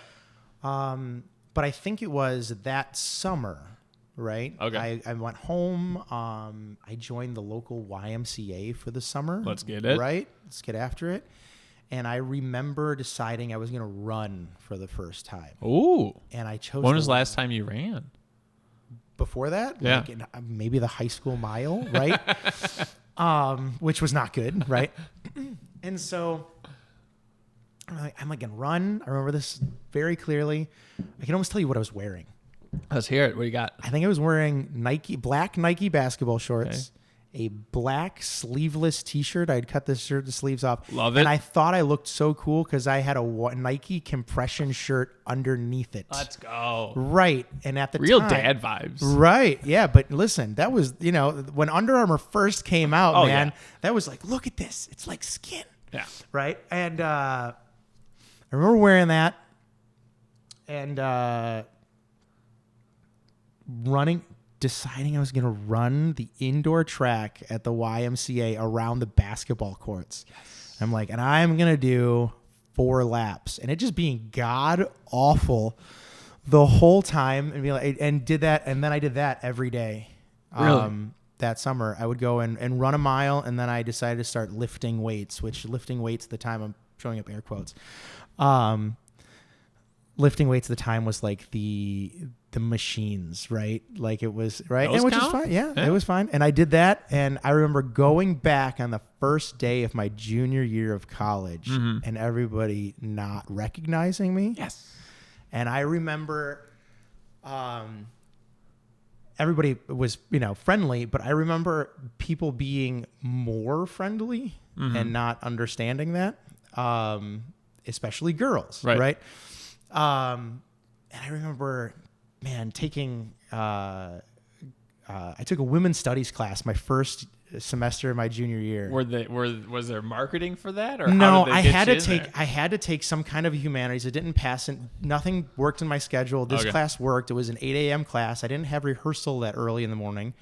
But I think it was that summer, right? Okay. I went home. I joined the local YMCA for the summer. Let's get it. Right? Let's get after it. And I remember deciding I was going to run for the first time. Ooh. And I chose. When was the last time you ran? Before that? Yeah. Like maybe the high school mile, right? Which was not good, right? And so I'm like, going to run. I remember this very clearly. I can almost tell you what I was wearing. Let's hear it. What do you got? I think I was wearing black Nike basketball shorts, a black sleeveless T-shirt. I had cut the sleeves off. Love it. And I thought I looked so cool because I had a Nike compression shirt underneath it. Let's go. Right. And at the Real time, dad vibes. Right. Yeah. But listen, that was, when Under Armour first came out, man, that was like, look at this. It's like skin. Yeah. Right. And I remember wearing that and deciding I was going to run the indoor track at the YMCA around the basketball courts. Yes. I'm like, and I'm going to do 4 laps, and it just being god awful the whole time, and be like, and did that. And then I did that every day. Really? That summer I would go and run a mile. And then I decided to start lifting weights, which lifting weights at the time, I'm showing up air quotes. Lifting weights at the time was like the machines, right? Like it was, right? Those and which count? is fine. Yeah, it was fine. And I did that. And I remember going back on the first day of my junior year of college and everybody not recognizing me. Yes. And I remember everybody was, friendly, but I remember people being more friendly and not understanding that, especially girls, right? And I remember, man, taking, I took a women's studies class my first semester of my junior year. Was there marketing for that, or no? how did they I had to take some kind of humanities. It didn't pass, and nothing worked in my schedule. This class worked. It was an 8 a.m. class. I didn't have rehearsal that early in the morning,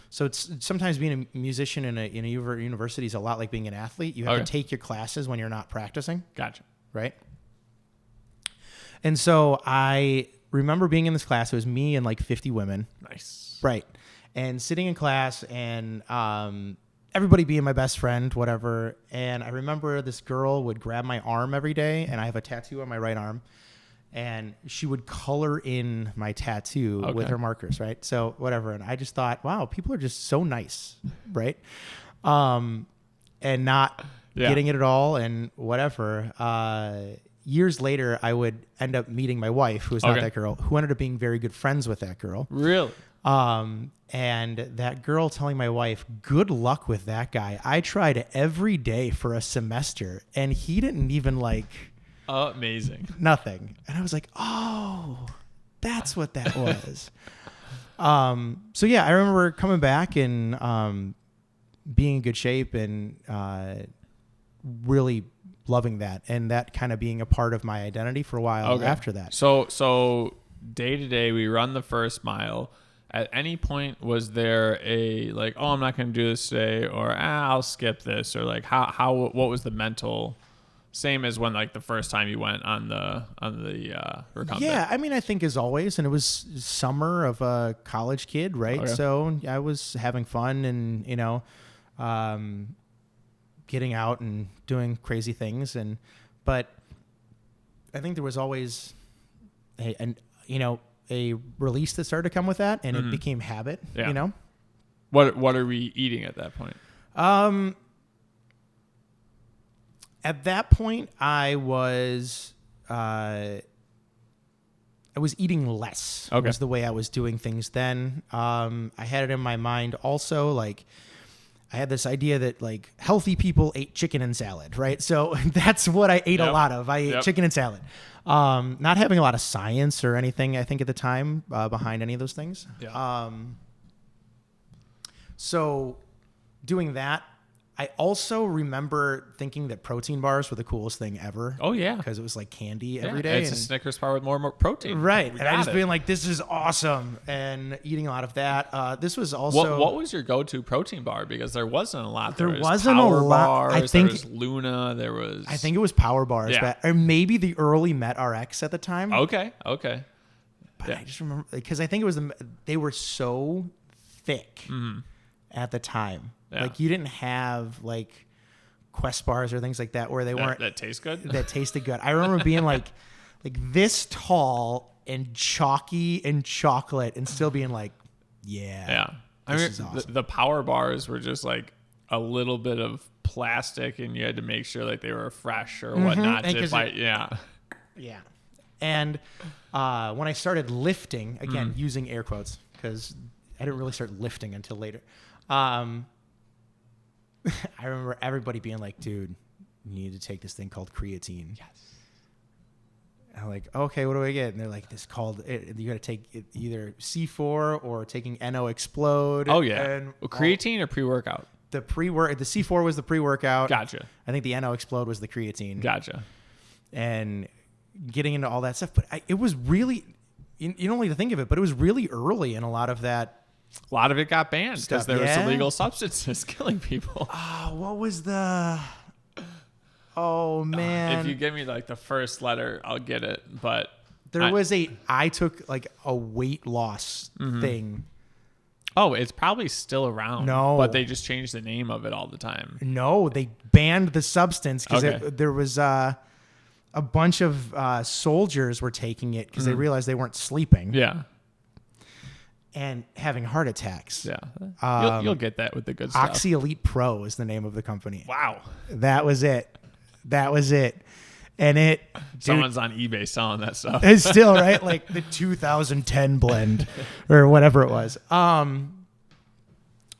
so it's sometimes being a musician in a university is a lot like being an athlete. You have to take your classes when you're not practicing. Gotcha. Right. And so I remember being in this class. It was me and like 50 women. Nice. Right. And sitting in class and everybody being my best friend, whatever. And I remember this girl would grab my arm every day, and I have a tattoo on my right arm. and she would color in my tattoo with her markers, right? So whatever. And I just thought, wow, people are just so nice, right? And not getting it at all and whatever. Years later, I would end up meeting my wife, who was not that girl, who ended up being very good friends with that girl. Really? And that girl telling my wife, good luck with that guy. I tried every day for a semester, and he didn't even like... amazing. Nothing. And I was like, oh, that's what that was. So yeah, I remember coming back and being in good shape and really loving that, and that kind of being a part of my identity for a while after that. So day to day, we run the first mile. At any point, was there a like, oh, I'm not going to do this today, or I'll skip this, or like what was the mental? Same as when like the first time you went on the recumbent. Yeah, I mean, I think as always, and it was summer of a college kid, right? Okay. So I was having fun and getting out and doing crazy things, but I think there was always a release that started to come with that, and it became habit. Yeah. What are we eating at that point? At that point, I was eating less. Okay. Was the way I was doing things then. I had it in my mind also, like, I had this idea that like healthy people ate chicken and salad, right? So that's what I ate a lot of. I ate chicken and salad. Not having a lot of science or anything, I think, at the time behind any of those things. Yeah. So doing that, I also remember thinking that protein bars were the coolest thing ever. Oh, yeah. Because it was like candy every day. It's a Snickers bar with more protein. Right. And I just being like, this is awesome. And eating a lot of that. This was also... What was your go-to protein bar? Because there wasn't a lot. There wasn't a lot. Bars, there was Luna. There was... I think it was Power Bars. Yeah. Or maybe the early Met RX at the time. Okay. But I just remember... Because I think it was... They were so thick at the time. Yeah. Like, you didn't have, like, Quest bars or things like that where they weren't... That taste good? That tasted good. I remember being, like this tall and chalky and chocolate and still being like, yeah. I mean, is awesome. the Power Bars were just, like, a little bit of plastic, and you had to make sure, like, they were fresh or whatnot. Yeah. And when I started lifting, again, using air quotes, because I didn't really start lifting until later... I remember everybody being like, dude, you need to take this thing called creatine. Yes. And I'm like, okay, what do I get? And they're like, this called, you got to take either C4 or taking NO Explode. Oh, yeah. And creatine or pre-workout? The C4 was the pre-workout. Gotcha. I think the NO Explode was the creatine. Gotcha. And getting into all that stuff. But it was really, you don't like to think of it, but it was really early in a lot of that. A lot of it got banned because there was illegal substances killing people. What was the... Oh, man. If you give me like the first letter, I'll get it. But I took like a weight loss thing. Oh, it's probably still around. No. But they just changed the name of it all the time. No, they banned the substance because there was a bunch of soldiers were taking it because they realized they weren't sleeping. Yeah. And having heart attacks. Yeah. You'll get that with the good stuff. Oxy Elite Pro is the name of the company. Wow. That was it. And someone's on eBay selling that stuff. It's still, right? Like the 2010 blend or whatever it was.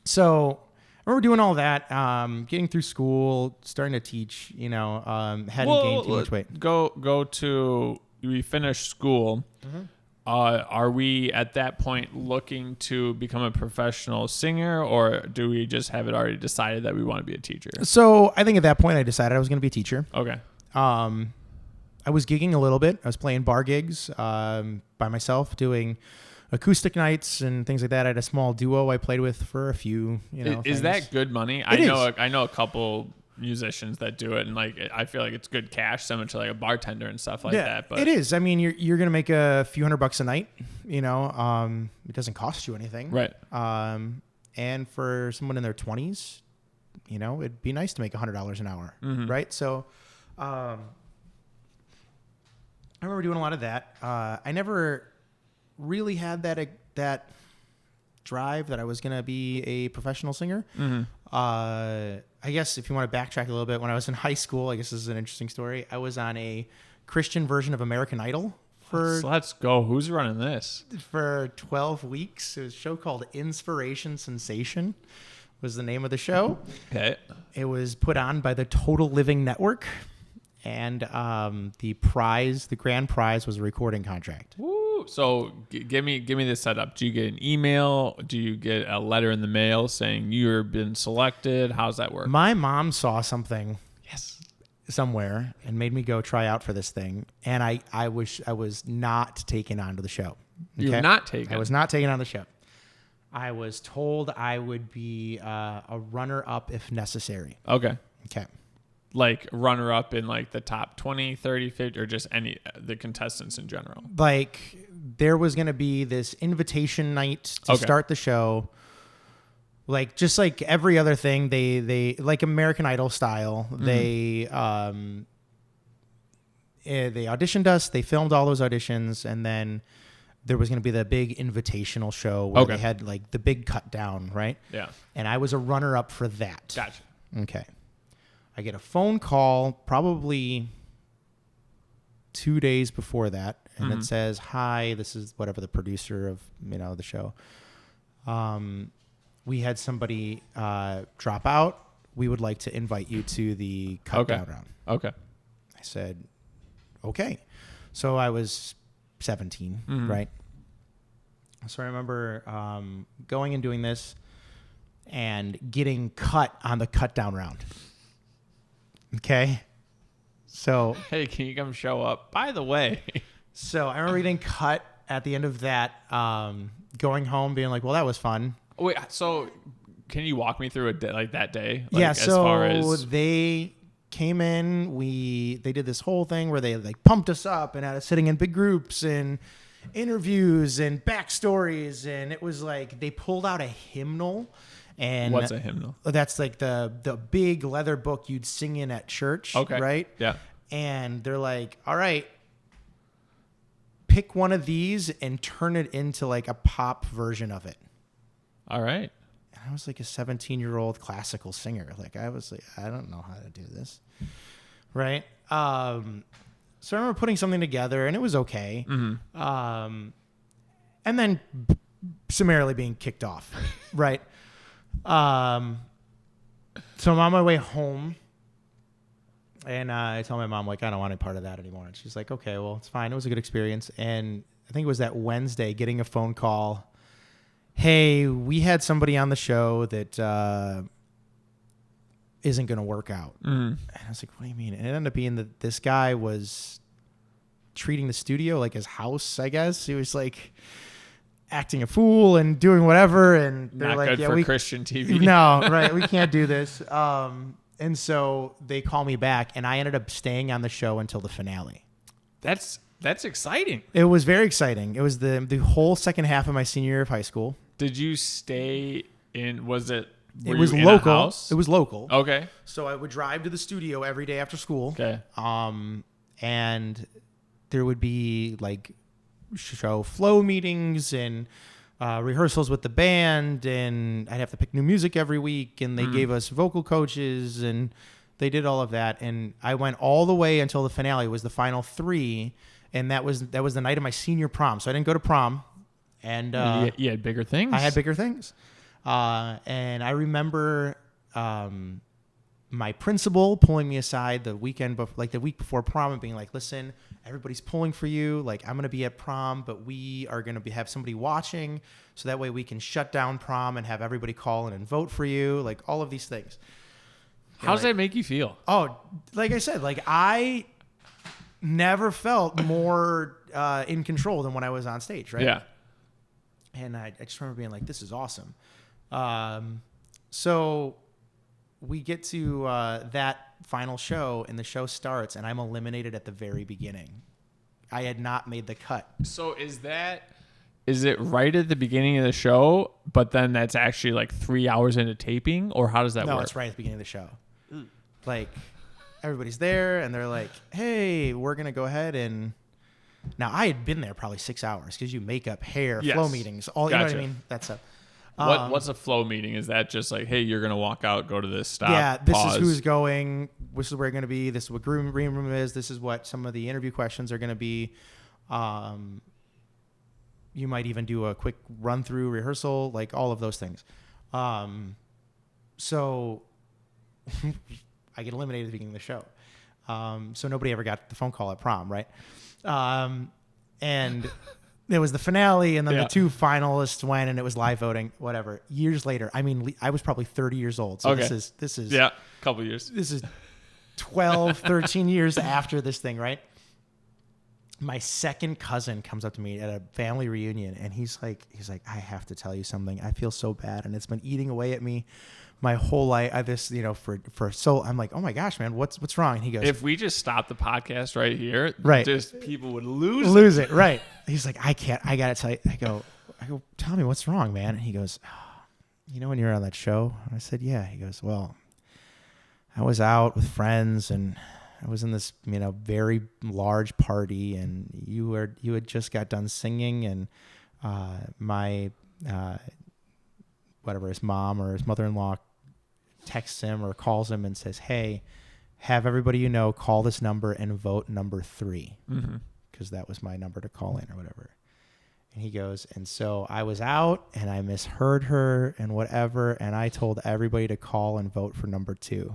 So I remember doing all that, getting through school, starting to teach, hadn't gained too much weight. Go to, we finished school. Are we at that point looking to become a professional singer, or do we just have it already decided that we want to be a teacher? So I think at that point I decided I was going to be a teacher. Okay. I was gigging a little bit. I was playing bar gigs by myself, doing acoustic nights and things like that. I had a small duo I played with for a few. Is that good money? I know a couple musicians that do it, and like I feel like it's good cash, similar to like a bartender and stuff like that. But it is. I mean, you're gonna make a few $100 a night. It doesn't cost you anything, right? And for someone in their 20s, it'd be nice to make $100 an hour, right? So, I remember doing a lot of that. I never really had that drive that I was going to be a professional singer. Mm-hmm. I guess if you want to backtrack a little bit, when I was in high school, I guess this is an interesting story. I was on a Christian version of American Idol let's go. Who's running this? For 12 weeks. It was a show called Inspiration Sensation was the name of the show. Okay. It was put on by the Total Living Network. And the grand prize was a recording contract. Woo. So give me the setup. Do you get an email? Do you get a letter in the mail saying you've been selected? How's that work? My mom saw something Yes. somewhere and made me go try out for this thing. And I was not taken onto the show. Okay? You're not taken? I was not taken on the show. I was told I would be a runner-up if necessary. Okay. Okay. Like runner-up in like the top 20, 30, 50, or just the contestants in general? Like there was going to be this invitation night to start the show. Like just like every other thing, they like American Idol style. Mm-hmm. They auditioned us. They filmed all those auditions, and then there was going to be the big invitational show where they had like the big cut down, right? Yeah. And I was a runner-up for that. Gotcha. Okay. I get a phone call probably 2 days before that, and it says, "Hi, this is whatever the producer of the show. We had somebody drop out. We would like to invite you to the cut down round." Okay. I said, "Okay." So I was 17, right? So I remember going and doing this and getting cut on the cut down round. Okay. So, hey, can you come show up? By the way. So I remember getting cut at the end of that, going home being like, well, that was fun. Wait, so can you walk me through a day, like that day? Like, yeah. as So far as they came in, they did this whole thing where they like pumped us up and had us sitting in big groups and interviews and backstories. And it was like, they pulled out a hymnal. And what's a hymnal? That's like the big leather book you'd sing in at church. Okay. Right? Yeah. And they're like, all right, pick one of these and turn it into like a pop version of it. All right. And I was like a 17-year-old classical singer. Like I was like, I don't know how to do this. Right? So I remember putting something together and it was okay. Mm-hmm. And then summarily being kicked off. Right? So I'm on my way home and I tell my mom, like, I don't want any part of that anymore. And she's like, okay, well, it's fine. It was a good experience. And I think it was that Wednesday getting a phone call. Hey, we had somebody on the show that isn't going to work out. And I was like, what do you mean? And it ended up being that this guy was treating the studio like his house, I guess. He was like acting a fool and doing whatever, and they're not like, good yeah, for Christian TV. No, right, we can't do this. And so they call me back, and I ended up staying on the show until the finale. That's exciting. It was very exciting. It was the whole second half of my senior year of high school. Did you stay in? Was it? It was local. It was local. Okay. So I would drive to the studio every day after school. Okay. And there would be like show flow meetings and rehearsals with the band, and I'd have to pick new music every week, and they gave us vocal coaches, and they did all of that. And I went all the way until the finale was the final 3, and that was the night of my senior prom. So I didn't go to prom, and you had bigger things. I had bigger things, and I remember my principal pulling me aside the week before prom and being like, listen, everybody's pulling for you. Like, I'm going to be at prom, but we are going to have somebody watching. So that way we can shut down prom and have everybody call in and vote for you. Like all of these things. How does that make you feel? Oh, like I said, like I never felt more in control than when I was on stage. Right. Yeah. And I just remember being like, this is awesome. So we get to that final show, and the show starts, and I'm eliminated at the very beginning. I had not made the cut. So is it right at the beginning of the show, but then that's actually like 3 hours into taping, or how does that work? No, it's right at the beginning of the show. Like, everybody's there, and they're like, hey, we're going to go ahead and Now, I had been there probably 6 hours because you makeup, hair, flow meetings, all, you know what I mean? That stuff. What's a flow meeting? Is that just like, hey, you're going to walk out, go to this stop, yeah, this pause. is who's going, this is where you're going to be, this is what green room is, this is what some of the interview questions are going to be. You might even do a quick run-through rehearsal, like all of those things. So I get eliminated at the beginning of the show. So nobody ever got the phone call at prom, right? And there was the finale, and then the two finalists went, and it was live voting, whatever. Years later, I mean, I was probably 30 years old. So this is a couple years. This is 12, 13 years after this thing, right? My second cousin comes up to me at a family reunion, and he's like, I have to tell you something. I feel so bad, and it's been eating away at me my whole life. I'm like, oh my gosh, man, what's wrong? And he goes, if we just stop the podcast right here, just people would lose it. Right. He's like, I gotta tell you. I go, tell me what's wrong, man. And he goes, when you were on that show? And I said, yeah. He goes, well, I was out with friends, and I was in this, very large party, and you had just got done singing, and my whatever, his mom or his mother-in-law texts him or calls him and says, hey, have everybody call this number and vote number 3, because that was my number to call in or whatever. And he goes, and so I was out, and I misheard her and whatever, and I told everybody to call and vote for number 2.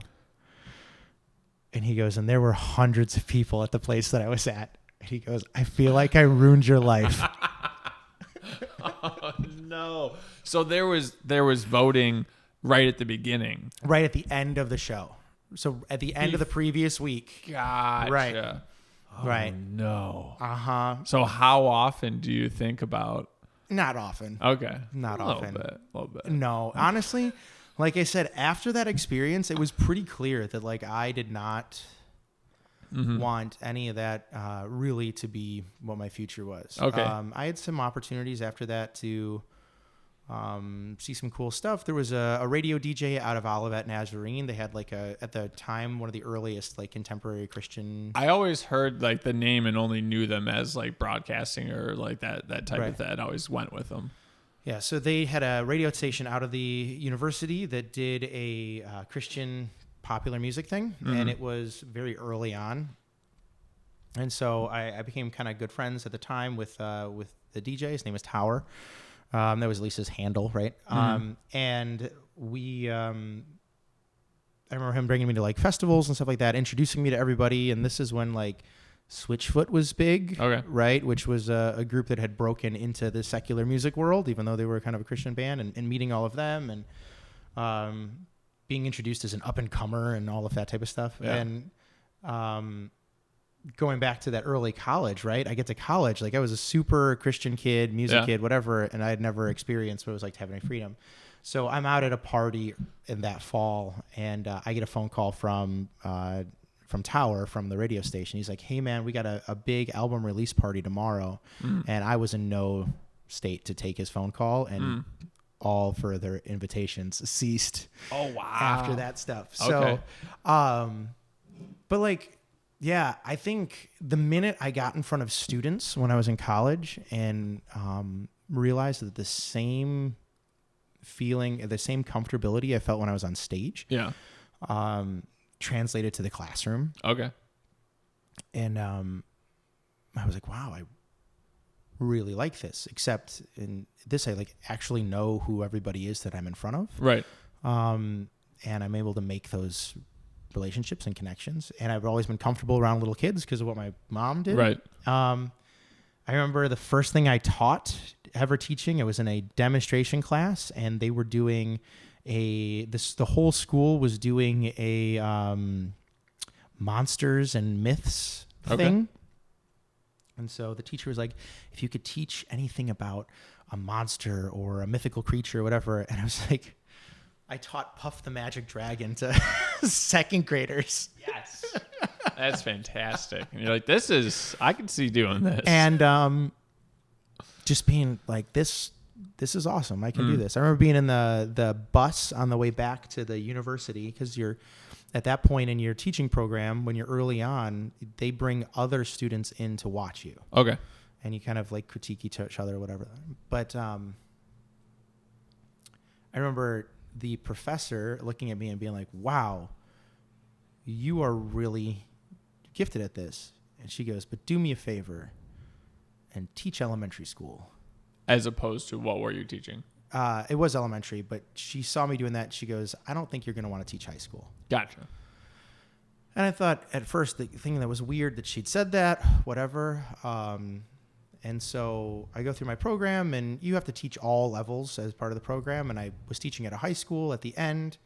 And he goes, and there were hundreds of people at the place that I was at. And he goes, I feel like I ruined your life. Oh, no. So there was voting right at the beginning. Right at the end of the show. So at the end of the previous week. Gotcha. Right. Oh, right. No. Uh-huh. So how often do you think about? Not often. Okay. Not often. A little bit. No. Honestly, like I said, after that experience, it was pretty clear that like I did not want any of that really to be what my future was. Okay. I had some opportunities after that to see some cool stuff. There was a radio DJ out of Olivet Nazarene. They had like at the time, one of the earliest like contemporary Christian. I always heard like the name and only knew them as like broadcasting or like that type of thing. I always went with them. Yeah. So they had a radio station out of the university that did a Christian popular music thing. And it was very early on. And so I became kind of good friends at the time with the DJ. His name was Tower. That was Lisa's handle, right? And we, I remember him bringing me to like festivals and stuff like that, introducing me to everybody. And this is when like Switchfoot was big, right? Which was a group that had broken into the secular music world, even though they were kind of a Christian band, and meeting all of them and being introduced as an up and comer and all of that type of stuff. Yeah. And going back to that early college, right? I get to college, like I was a super Christian kid, music kid, whatever, and I had never experienced what it was like to have any freedom. So I'm out at a party in that fall, and I get a phone call from Tower, from the radio station. He's like, hey man, we got a big album release party tomorrow. And I was in no state to take his phone call, and all further invitations ceased. Oh wow. After that stuff. So, but like, yeah, I think the minute I got in front of students when I was in college and realized that the same feeling, the same comfortability I felt when I was on stage, translated to the classroom. Okay. And I was like, wow, I really like this, except in this, I like actually know who everybody is that I'm in front of. Right. And I'm able to make those relationships and connections. And I've always been comfortable around little kids because of what my mom did. Right. I remember the first thing I taught ever teaching, it was in a demonstration class, and they were doing the whole school was doing a monsters and myths thing. And so the teacher was like, if you could teach anything about a monster or a mythical creature or whatever. And I was like, I taught Puff the Magic Dragon to second graders. Yes. That's fantastic. And you're like, I can see doing this. And just being like, this is awesome. I can do this. I remember being in the bus on the way back to the university, because at that point in your teaching program, when you're early on, they bring other students in to watch you. Okay. And you kind of like critique each other or whatever. But I remember the professor looking at me and being like, wow, you are really gifted at this. And she goes, but do me a favor and teach elementary school. As opposed to what were you teaching? It was elementary, but she saw me doing that. She goes, I don't think you're going to want to teach high school. Gotcha. And I thought at first the thing that was weird that she'd said that, whatever. And so I go through my program, and you have to teach all levels as part of the program. And I was teaching at a high school at the end,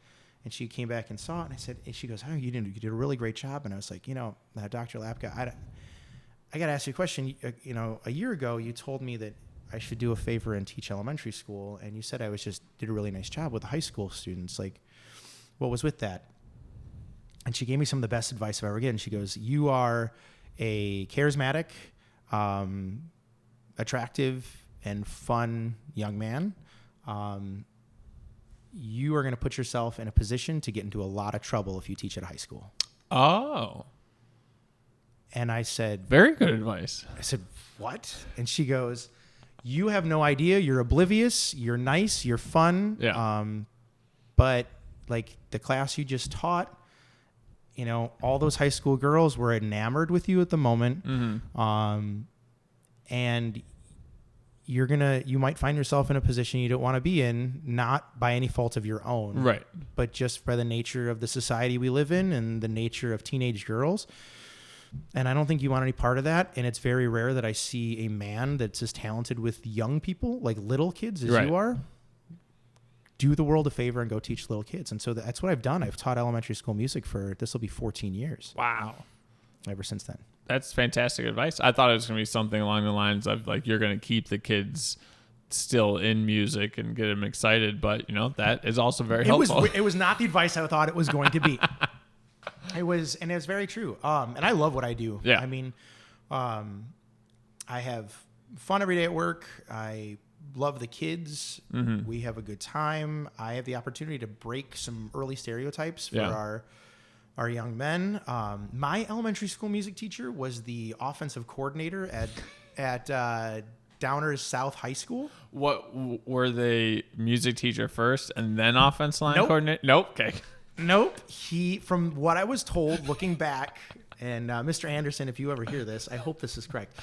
and she came back and saw it. And I said, and she goes, oh, you did a really great job. And I was like, Dr. Lapka, I got to ask you a question. A year ago, you told me that I should do a favor and teach elementary school. And you said I did a really nice job with the high school students. Like, what was with that? And she gave me some of the best advice I've ever given. She goes, you are a charismatic, attractive, and fun young man. You are going to put yourself in a position to get into a lot of trouble if you teach at a high school. Oh. And I said... Very good advice. I said, what? And she goes, you have no idea. You're oblivious. You're nice. You're fun. Yeah. But like the class you just taught, all those high school girls were enamored with you at the moment. Mm-hmm. And you might find yourself in a position you don't want to be in, not by any fault of your own, right? But just by the nature of the society we live in and the nature of teenage girls. And I don't think you want any part of that. And it's very rare that I see a man that's as talented with young people, like little kids as you are, do the world a favor and go teach little kids. And so that's what I've done. I've taught elementary school music this will be 14 years. Wow. Ever since then. That's fantastic advice. I thought it was going to be something along the lines of like, you're going to keep the kids still in music and get them excited. But that is also very helpful. It was not the advice I thought it was going to be. It was very true. And I love what I do. Yeah. I mean, I have fun every day at work. I love the kids. Mm-hmm. We have a good time. I have the opportunity to break some early stereotypes for our young men. My elementary school music teacher was the offensive coordinator at Downers South High School. What were they? Music teacher first and then offense line coordinator? Nope. Okay. Nope. From what I was told, looking back, and Mr. Anderson, if you ever hear this, I hope this is correct.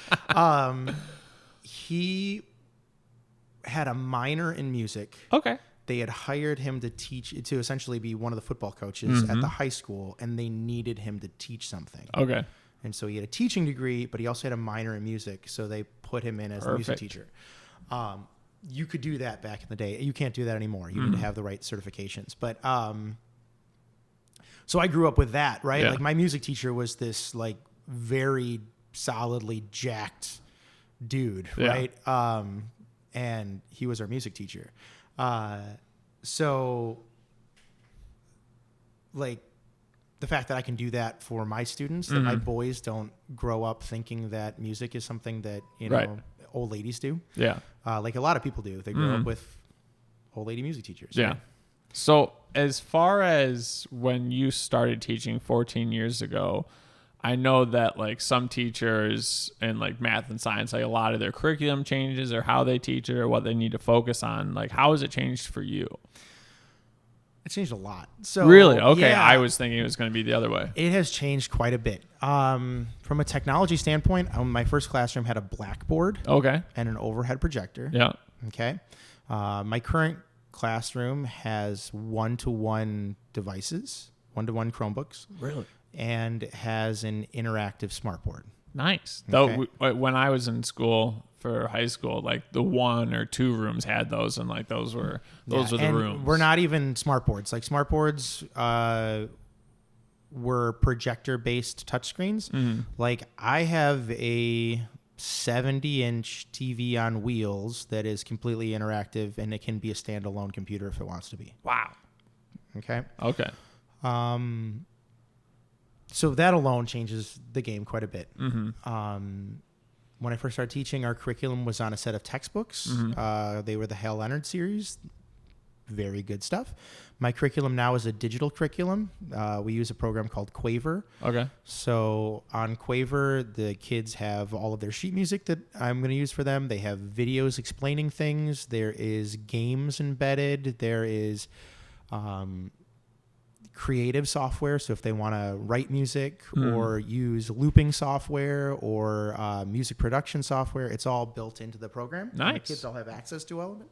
He had a minor in music. Okay. They had hired him to essentially be one of the football coaches at the high school, and they needed him to teach something. Okay. And so he had a teaching degree, but he also had a minor in music, so they put him in as the music teacher. You could do that back in the day. You can't do that anymore. You need to have the right certifications. But so I grew up with that, right? Yeah. Like my music teacher was this like very solidly jacked dude, right? And he was our music teacher. So like the fact that I can do that for my students, that my boys don't grow up thinking that music is something that, old ladies do. Yeah. Like a lot of people do. They grow up with old lady music teachers. Yeah. Right? So as far as when you started teaching 14 years ago, I know that like some teachers in like math and science, like a lot of their curriculum changes or how they teach it or what they need to focus on. Like how has it changed for you? It changed a lot. So really? Okay. Yeah, I was thinking it was going to be the other way. It has changed quite a bit. From a technology standpoint, my first classroom had a blackboard and an overhead projector. Yeah. Okay. My current classroom has one-to-one devices, one-to-one Chromebooks. Really? And has an interactive smartboard. Nice. Okay. Though when I was in school for high school, like the 1 or 2 rooms had those, and like those were the rooms. We're not even smartboards. Like smartboards were projector-based touchscreens. Mm-hmm. Like I have a 70-inch TV on wheels that is completely interactive, and it can be a standalone computer if it wants to be. Wow. Okay. Okay. So that alone changes the game quite a bit. Mm-hmm. When I first started teaching, our curriculum was on a set of textbooks. Mm-hmm. They were the Hal Leonard series. very good stuff. My curriculum now is a digital curriculum. We use a program called Quaver. Okay. So on Quaver, the kids have all of their sheet music that I'm going to use for them. They have videos explaining things. There is games embedded. There is creative software. So if they want to write music or use looping software or music production software, it's all built into the program. Nice. And the kids all have access to all of it.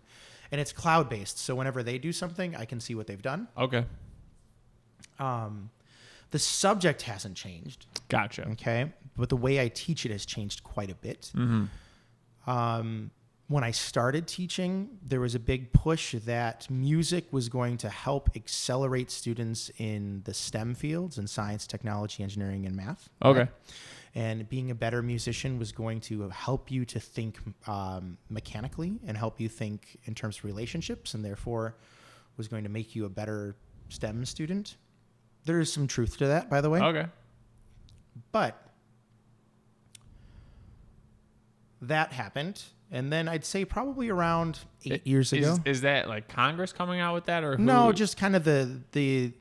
And it's cloud-based. So whenever they do something, I can see what they've done. Okay. The subject hasn't changed. Gotcha. Okay. But the way I teach it has changed quite a bit. When I started teaching, there was a big push that music was going to help accelerate students in the STEM fields in science, technology, engineering, and math. Okay. Right? And being a better musician was going to help you to think mechanically and help you think in terms of relationships, and therefore was going to make you a better STEM student. There is some truth to that, by the way. Okay. But that happened. And then I'd say probably around 8 years ago. Is that like Congress coming out with that, or who? No, just kind of the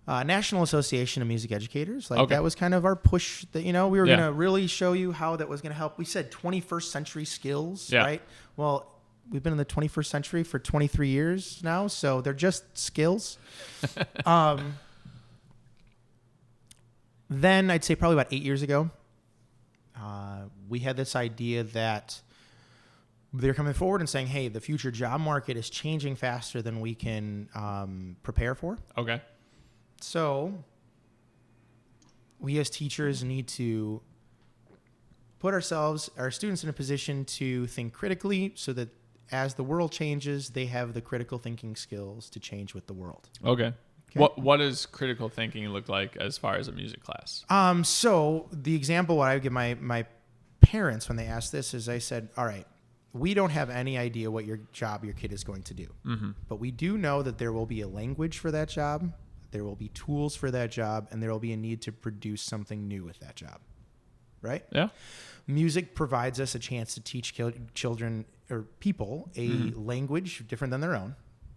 National Association of Music Educators. Like that was kind of our push that, we were going to really show you how that was going to help. We said 21st century skills, right? Well, we've been in the 21st century for 23 years now, so they're just skills. Then I'd say probably about 8 years ago, we had this idea that they're coming forward and saying, hey, the future job market is changing faster than we can prepare for. Okay. So we as teachers need to put our students in a position to think critically so that as the world changes, they have the critical thinking skills to change with the world. Okay. What does critical thinking look like as far as a music class? So the example what I would give my parents when they ask this is I said, all right, we don't have any idea what your kid is going to do. But we do know that there will be a language for that job, there will be tools for that job, and there will be a need to produce something new with that job. Right? Yeah. Music provides us a chance to teach children or people a language different than their own.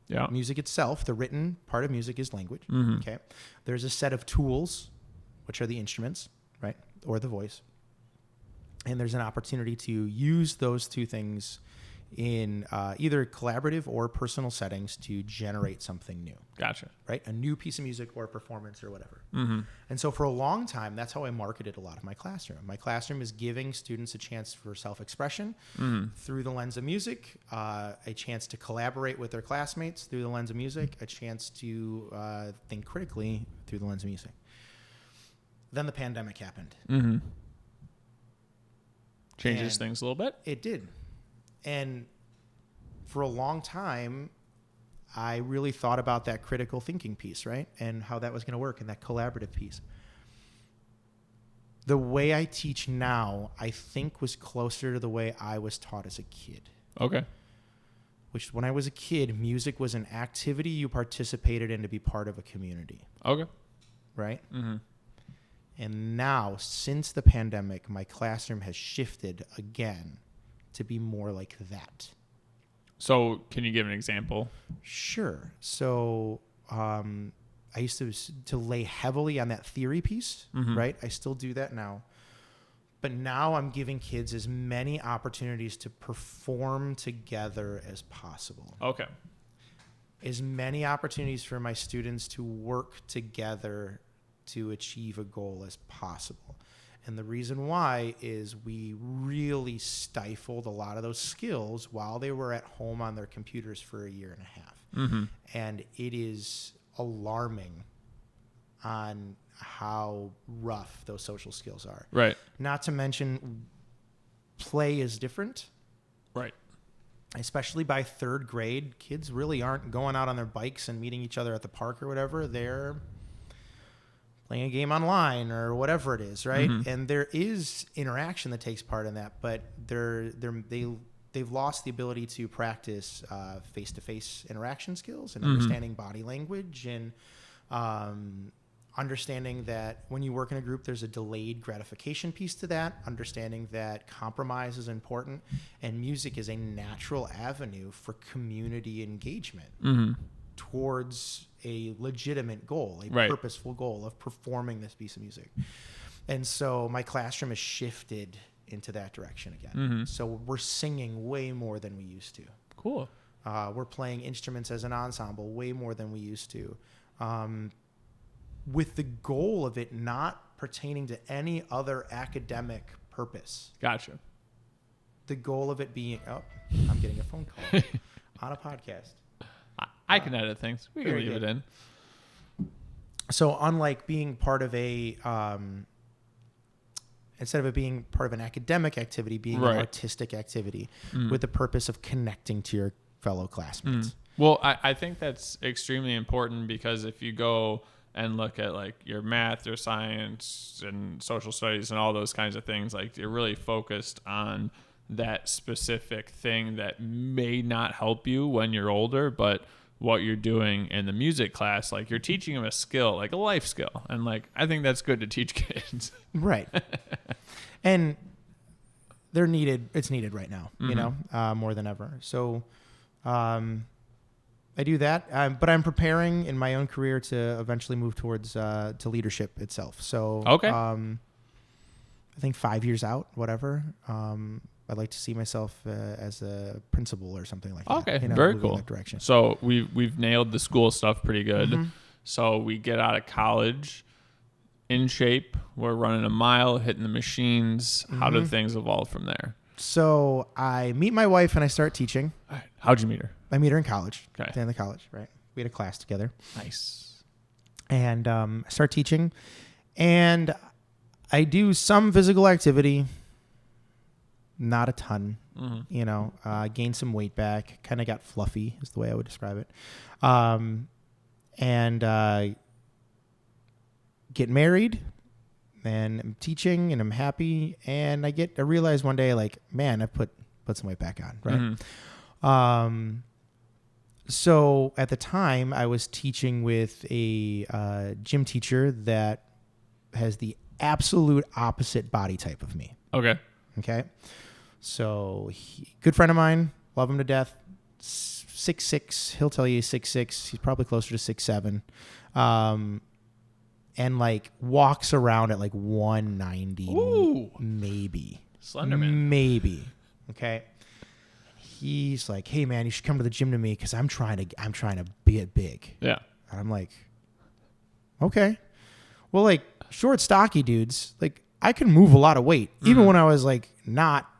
Yeah. Music itself, the written part of music is language. Okay. There's a set of tools, which are the instruments, right? Or the voice. And there's an opportunity to use those two things in either collaborative or personal settings to generate something new. Gotcha. Right? A new piece of music or a performance or whatever. And so for a long time, that's how I marketed a lot of my classroom. My classroom is giving students a chance for self-expression through the lens of music, a chance to collaborate with their classmates through the lens of music, a chance to think critically through the lens of music. Then the pandemic happened. Changes things a little bit. It did. And for a long time, I really thought about that critical thinking piece, right? And how that was going to work and that collaborative piece. The way I teach now, I think was closer to the way I was taught as a kid. Okay. Which when I was a kid, music was an activity you participated in to be part of a community. Okay. Right? And now, since the pandemic, my classroom has shifted again to be more like that. So can you give an example? Sure. So I used to lay heavily on that theory piece, right? I still do that now. But now I'm giving kids as many opportunities to perform together as possible. Okay. As many opportunities for my students to work together to achieve a goal as possible. And the reason why is we really stifled a lot of those skills while they were at home on their computers for a year and a half. And it is alarming on how rough those social skills are. Right. Not to mention play is different. Right. Especially by third grade, kids really aren't going out on their bikes and meeting each other at the park or whatever. They're playing a game online or whatever it is, right? And there is interaction that takes part in that, but they've lost the ability to practice face-to-face interaction skills and understanding body language and understanding that when you work in a group, there's a delayed gratification piece to that, understanding that compromise is important, and music is a natural avenue for community engagement towards a legitimate goal, a purposeful goal of performing this piece of music. And so my classroom has shifted into that direction again. So we're singing way more than we used to. Cool. We're playing instruments as an ensemble way more than we used to. With the goal of it not pertaining to any other academic purpose. Gotcha. The goal of it being, I'm getting a phone call on a podcast. I can edit things. We can leave it in. So unlike being part of a, instead of it being part of an academic activity, being an artistic activity with the purpose of connecting to your fellow classmates. Well, I think that's extremely important, because if you go and look at like your math, your science, and social studies and all those kinds of things, like you're really focused on that specific thing that may not help you when you're older, but what you're doing in the music class, like you're teaching them a skill, like a life skill. And like, I think that's good to teach kids. Right. And they're needed. It's needed right now, you know, more than ever. So, I do that, but I'm preparing in my own career to eventually move towards to leadership itself. So, I think 5 years out, whatever. I'd like to see myself as a principal or something like that. Okay, you know, very cool. In that direction. So we've nailed the school stuff pretty good. So we get out of college in shape. We're running a mile, hitting the machines. How do things evolve from there? So I meet my wife and I start teaching. All right. How'd you meet her? I meet her in college. Okay. At the end of college, right? We had a class together. Nice. And I start teaching. And I do some physical activity. Not a ton. You know, gained some weight back. Kind of got fluffy is the way I would describe it. And get married. And I'm teaching and I'm happy. And I realize one day, like, man, I put some weight back on, right? So at the time I was teaching with a gym teacher that has the absolute opposite body type of me. Okay. So good friend of mine, love him to death. 6'6", he'll tell you 6'6". He's probably closer to 6'7". And like walks around at like 190. Ooh. Maybe. Slenderman. Maybe. Okay. He's like, hey man, you should come to the gym to me because I'm trying to get big. Yeah. And I'm like, okay. Well, like short, stocky dudes, like I can move a lot of weight, even when I was like not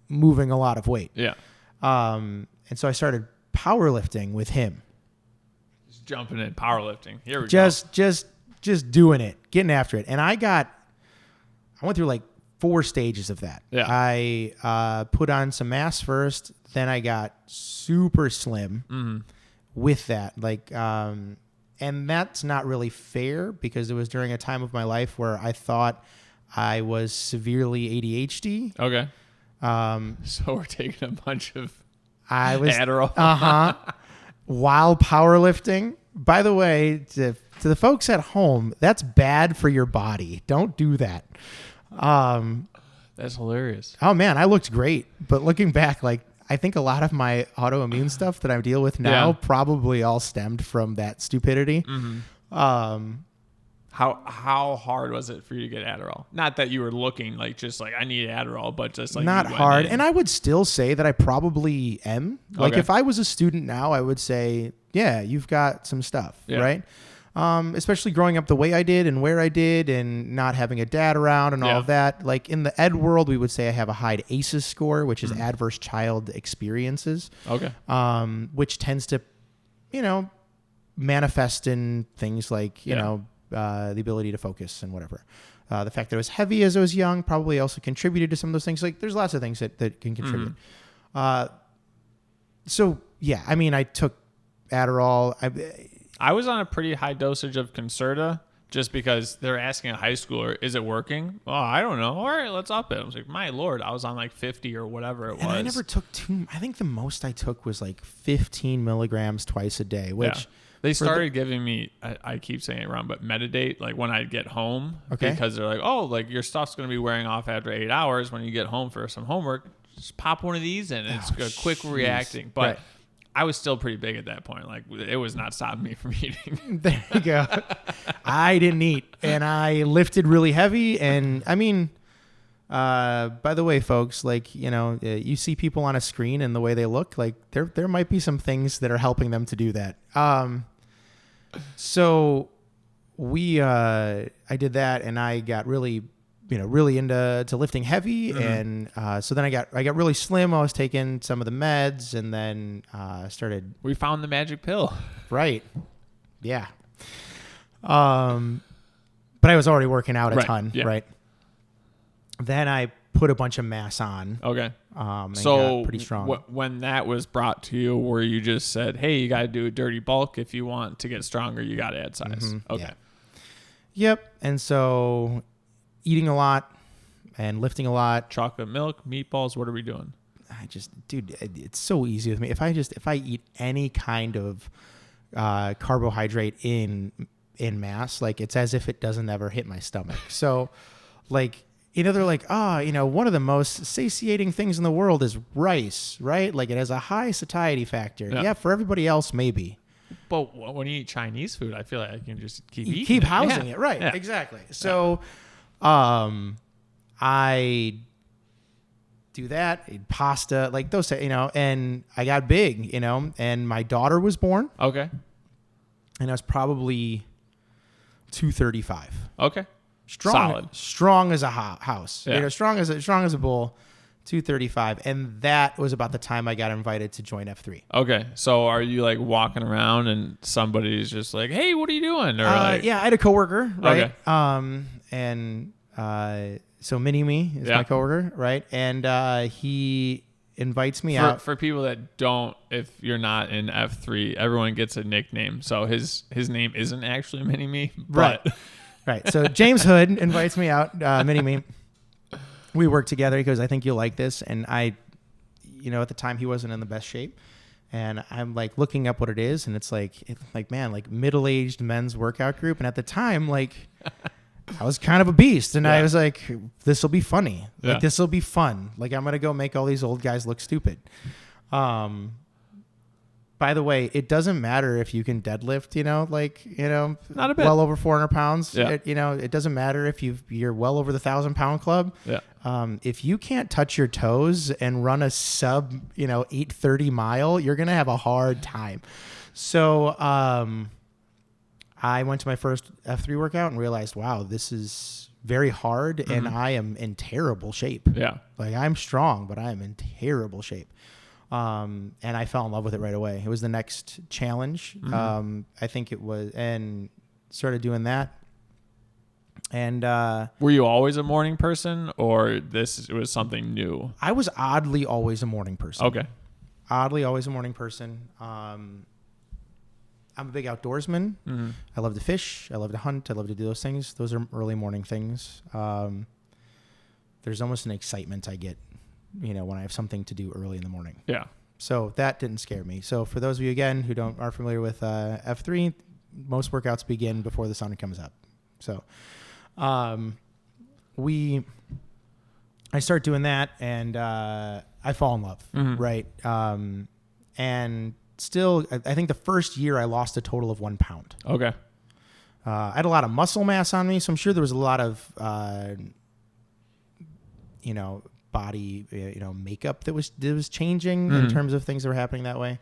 moving a lot of weight. Yeah. And so I started powerlifting with him. Just jumping in, powerlifting. Here we go. Just doing it, getting after it. And I went through like 4 stages of that. Yeah. I put on some mass first, then I got super slim with that. Like, and that's not really fair because it was during a time of my life where I thought I was severely ADHD. Okay. So we're taking a bunch of Adderall. While powerlifting. By the way, to the folks at home, that's bad for your body. Don't do that. That's hilarious. Oh man, I looked great. But looking back, like I think a lot of my autoimmune stuff that I deal with now probably all stemmed from that stupidity. How hard was it for you to get Adderall? Not that you were looking like just like I need Adderall, but just like not hard. And I would still say that I probably am. Like if I was a student now, I would say, yeah, you've got some stuff, right? Especially growing up the way I did and where I did and not having a dad around and all of that. Like in the ed world, we would say I have a high ACEs score, which is adverse child experiences. Which tends to, manifest in things like, you know, the ability to focus and whatever. The fact that I was heavy as I was young probably also contributed to some of those things. Like there's lots of things that can contribute. So yeah, I mean, I took Adderall. I was on a pretty high dosage of Concerta just because they're asking a high schooler, is it working? Oh, I don't know. All right, let's up it. I was like, my Lord, I was on like 50 or whatever it was. I never took I think the most I took was like 15 milligrams twice a day, which They started giving me, I keep saying it wrong, but Metadate, like when I get home, because they're like, oh, like your stuff's going to be wearing off after 8 hours. When you get home for some homework, just pop one of these in. It's a quick reacting. But I was still pretty big at that point. Like it was not stopping me from eating. There you go. I didn't eat, and I lifted really heavy. And I mean, by the way, folks, like, you know, you see people on a screen and the way they look, like there might be some things that are helping them to do that. So I did that, and I got really into lifting heavy. And so then I got really slim. I was taking some of the meds, and then We found the magic pill. Right. Yeah. But I was already working out a ton, right? Then I put a bunch of mass on. Okay. And so got pretty strong. When that was brought to you, where you just said, hey, you got to do a dirty bulk. If you want to get stronger, you got to add size. Mm-hmm. Okay. Yeah. Yep. And so eating a lot and lifting a lot. Chocolate milk, meatballs. What are we doing? Dude, it's so easy with me. If I eat any kind of carbohydrate in mass, like it's as if it doesn't ever hit my stomach. So like, you know, they're like, one of the most satiating things in the world is rice, right? Like it has a high satiety factor. Yeah, for everybody else, maybe. But when you eat Chinese food, I feel like I can just keep eating. Keep housing it, right? Yeah. Exactly. So, I do that, eat pasta, like those, you know, and I got big, you know, and my daughter was born. Okay. And I was probably 235. Okay. Strong as a house. Yeah. You know, strong as a bull. 235, and that was about the time I got invited to join F3. Okay, so are you like walking around and somebody's just like, "Hey, what are you doing?" Or yeah, I had a coworker, right? Okay. So Mini Me is my coworker, right? And he invites me out. For people that don't, if you're not in F3, everyone gets a nickname. So his name isn't actually Mini Me, but right. So James Hood invites me out, Mini Me. We work together. He goes, I think you'll like this. And I, you know, at the time he wasn't in the best shape. And I'm like looking up what it is. And it's like middle-aged men's workout group. And at the time, like I was kind of a beast. And I was like, this will be funny. Like this will be fun. Like I'm going to go make all these old guys look stupid. By the way, it doesn't matter if you can deadlift, you know, like, you know, not a bit. Well over 400 pounds. Yeah. It doesn't matter if you're well over the 1,000-pound club. Yeah. If you can't touch your toes and run a sub, 8:30 mile, you're going to have a hard time. So I went to my first F3 workout and realized, wow, this is very hard and I am in terrible shape. Yeah. Like I'm strong, but I am in terrible shape. And I fell in love with it right away. It was the next challenge. I think it was, and started doing that. And were you always a morning person, or it was something new? I was oddly always a morning person. Okay. Oddly always a morning person. I'm a big outdoorsman. I love to fish. I love to hunt. I love to do those things. Those are early morning things. There's almost an excitement I get, when I have something to do early in the morning. Yeah. So that didn't scare me. So for those of you, again, who aren't familiar with F3, most workouts begin before the sun comes up. So I start doing that, and I fall in love, right? And still, I think the first year I lost a total of 1 pound. Okay. I had a lot of muscle mass on me, so I'm sure there was a lot of, body, makeup that was changing in terms of things that were happening that way.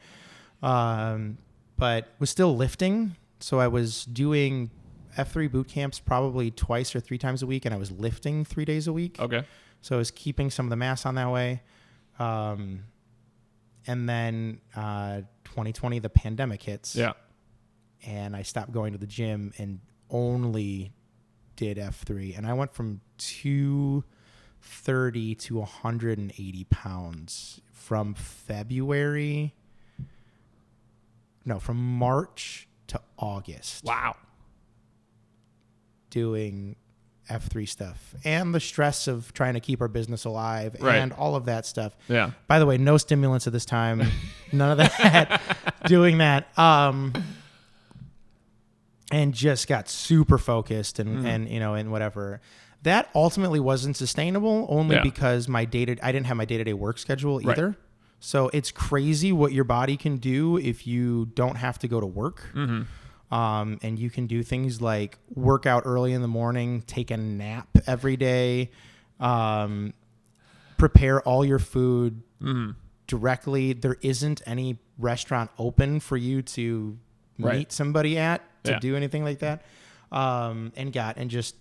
But was still lifting. So I was doing F3 boot camps probably 2 or 3 times a week, and I was lifting 3 days a week. Okay. So I was keeping some of the mass on that way. And then 2020, the pandemic hits. Yeah. And I stopped going to the gym and only did F3. And I went from 230 to 180 pounds from March to August. Wow. Doing F3 stuff and the stress of trying to keep our business alive and all of that stuff. Yeah. By the way, no stimulants at this time. None of that. Doing that. and just got super focused and whatever. That ultimately wasn't sustainable only because I didn't have my day-to-day work schedule either. Right. So it's crazy what your body can do if you don't have to go to work. And you can do things like work out early in the morning, take a nap every day, prepare all your food directly. There isn't any restaurant open for you to meet somebody at to do anything like that. And got in just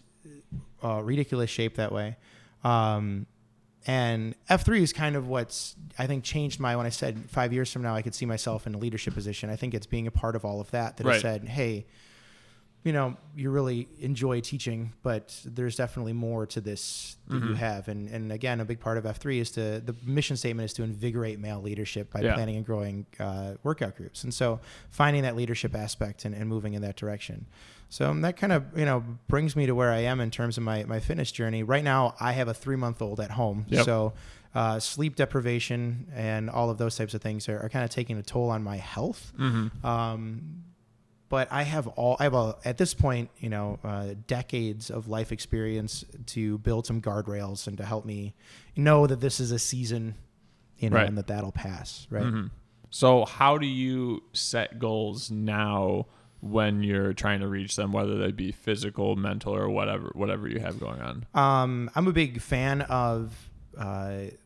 ridiculous shape that way. And F3 is kind of what's, I think, changed when I said 5 years from now, I could see myself in a leadership position. I think it's being a part of all of that I said, hey, you really enjoy teaching, but there's definitely more to this that you have. And again, a big part of F3 is the mission statement is to invigorate male leadership by planning and growing workout groups. And so finding that leadership aspect and moving in that direction. So that kind of, brings me to where I am in terms of my fitness journey. Right now, I have a 3-month-old at home. Yep. So sleep deprivation and all of those types of things are kind of taking a toll on my health. But I have at this point, decades of life experience to build some guardrails and to help me know that this is a season, and that'll pass. Right. So how do you set goals now when you're trying to reach them, whether they be physical, mental, or whatever you have going on? I'm a big fan of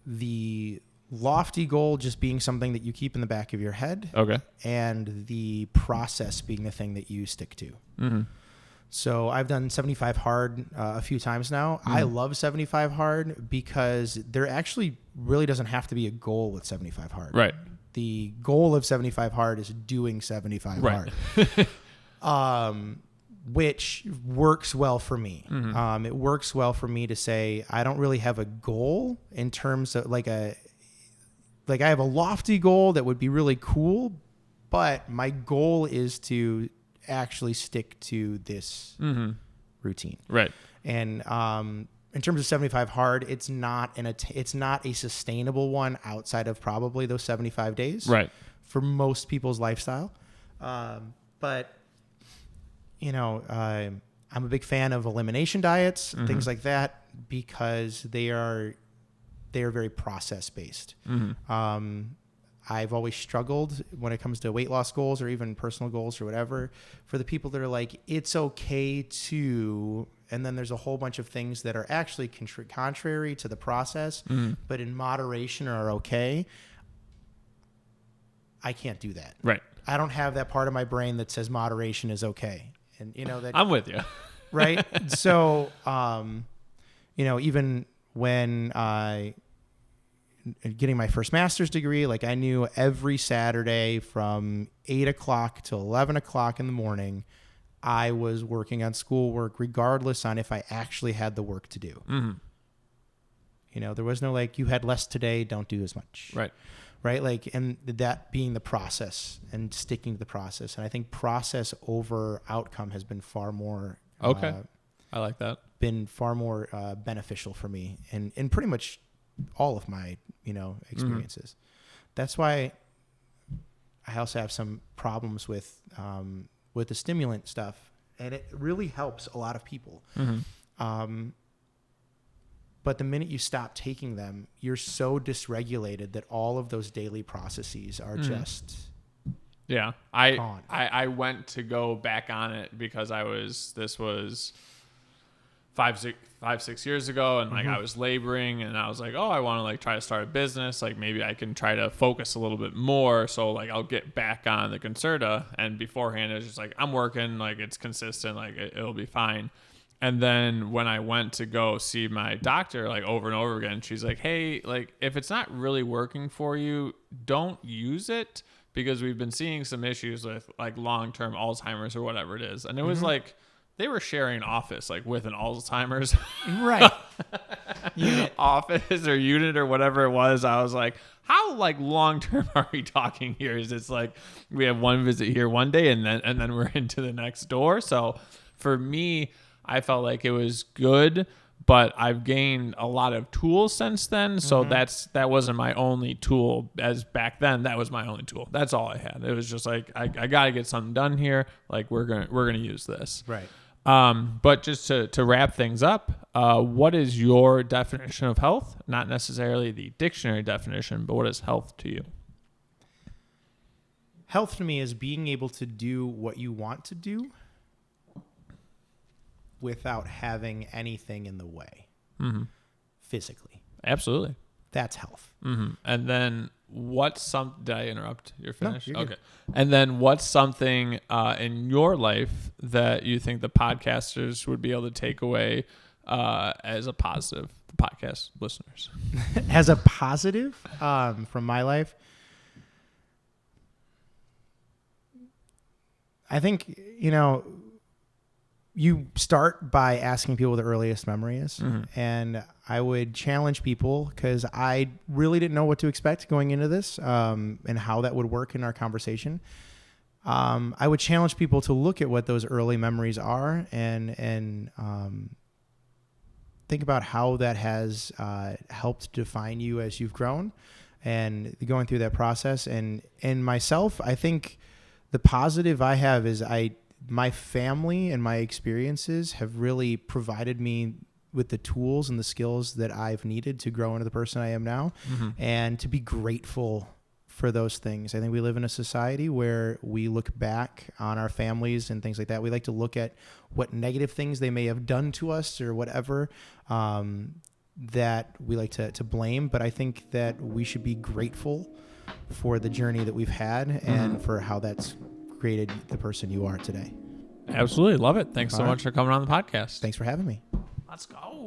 the lofty goal just being something that you keep in the back of your head. Okay. And the process being the thing that you stick to. So I've done 75 hard a few times now. I love 75 hard because there actually really doesn't have to be a goal with 75 hard. Right. The goal of 75 hard is doing 75 hard. Which works well for me. It works well for me to say, I don't really have a goal in terms of I have a lofty goal that would be really cool, but my goal is to actually stick to this routine. Right. And in terms of 75 hard, it's not a sustainable one outside of probably those 75 days. Right. For most people's lifestyle. But I'm a big fan of elimination diets, things like that, because they are very process based. I've always struggled when it comes to weight loss goals or even personal goals or whatever, for the people that are like, it's okay to, and then there's a whole bunch of things that are actually contrary to the process, but in moderation are okay. I can't do that. Right. I don't have that part of my brain that says moderation is okay. And that I'm with you. Right. So, even when getting my first master's degree, I knew every Saturday from 8 o'clock to 11 o'clock in the morning, I was working on schoolwork, regardless on if I actually had the work to do. There was no you had less today, don't do as much. Right. Right. And that being the process and sticking to the process. And I think process over outcome has been far more. Okay. I like that. Been far more beneficial for me in pretty much all of my, experiences. That's why I also have some problems with the stimulant stuff, and it really helps a lot of people. But the minute you stop taking them, you're so dysregulated that all of those daily processes are just gone. I went to go back on it because this was 5-6 years ago, and I was laboring, and I was like, oh, I want to try to start a business. Maybe I can try to focus a little bit more. So I'll get back on the Concerta. And beforehand, it was just I'm working, it's consistent, it'll be fine. And then when I went to go see my doctor, over and over again, she's like, hey, if it's not really working for you, don't use it, because we've been seeing some issues with long-term Alzheimer's or whatever it is. And it was they were sharing an office with an Alzheimer's office or unit or whatever it was. I was like, how long-term are we talking here? Is this we have one visit here one day and then we're into the next door? So for me, I felt like it was good, but I've gained a lot of tools since then. So that wasn't my only tool as back then. That was my only tool. That's all I had. It was just like, I got to get something done here. Like we're going to use this. Right. But just to wrap things up, what is your definition of health? Not necessarily the dictionary definition, but what is health to you? Health to me is being able to do what you want to do without having anything in the way physically. Absolutely. That's health. And then did I interrupt? You're finished? No, you're okay. And then what's something in your life that you think the podcasters would be able to take away as a positive, the podcast listeners? As a positive from my life, I think, you start by asking people what the earliest memory is. And I would challenge people because I really didn't know what to expect going into this and how that would work in our conversation. I would challenge people to look at what those early memories are and think about how that has helped define you as you've grown and going through that process. And myself, I think the positive I have is my family and my experiences have really provided me with the tools and the skills that I've needed to grow into the person I am now and to be grateful for those things. I think we live in a society where we look back on our families and things like that. We like to look at what negative things they may have done to us or whatever that we like to blame. But I think that we should be grateful for the journey that we've had and for how that's created the person you are today. Absolutely. Love it. Thanks so much for coming on the podcast. Thanks for having me. Let's go.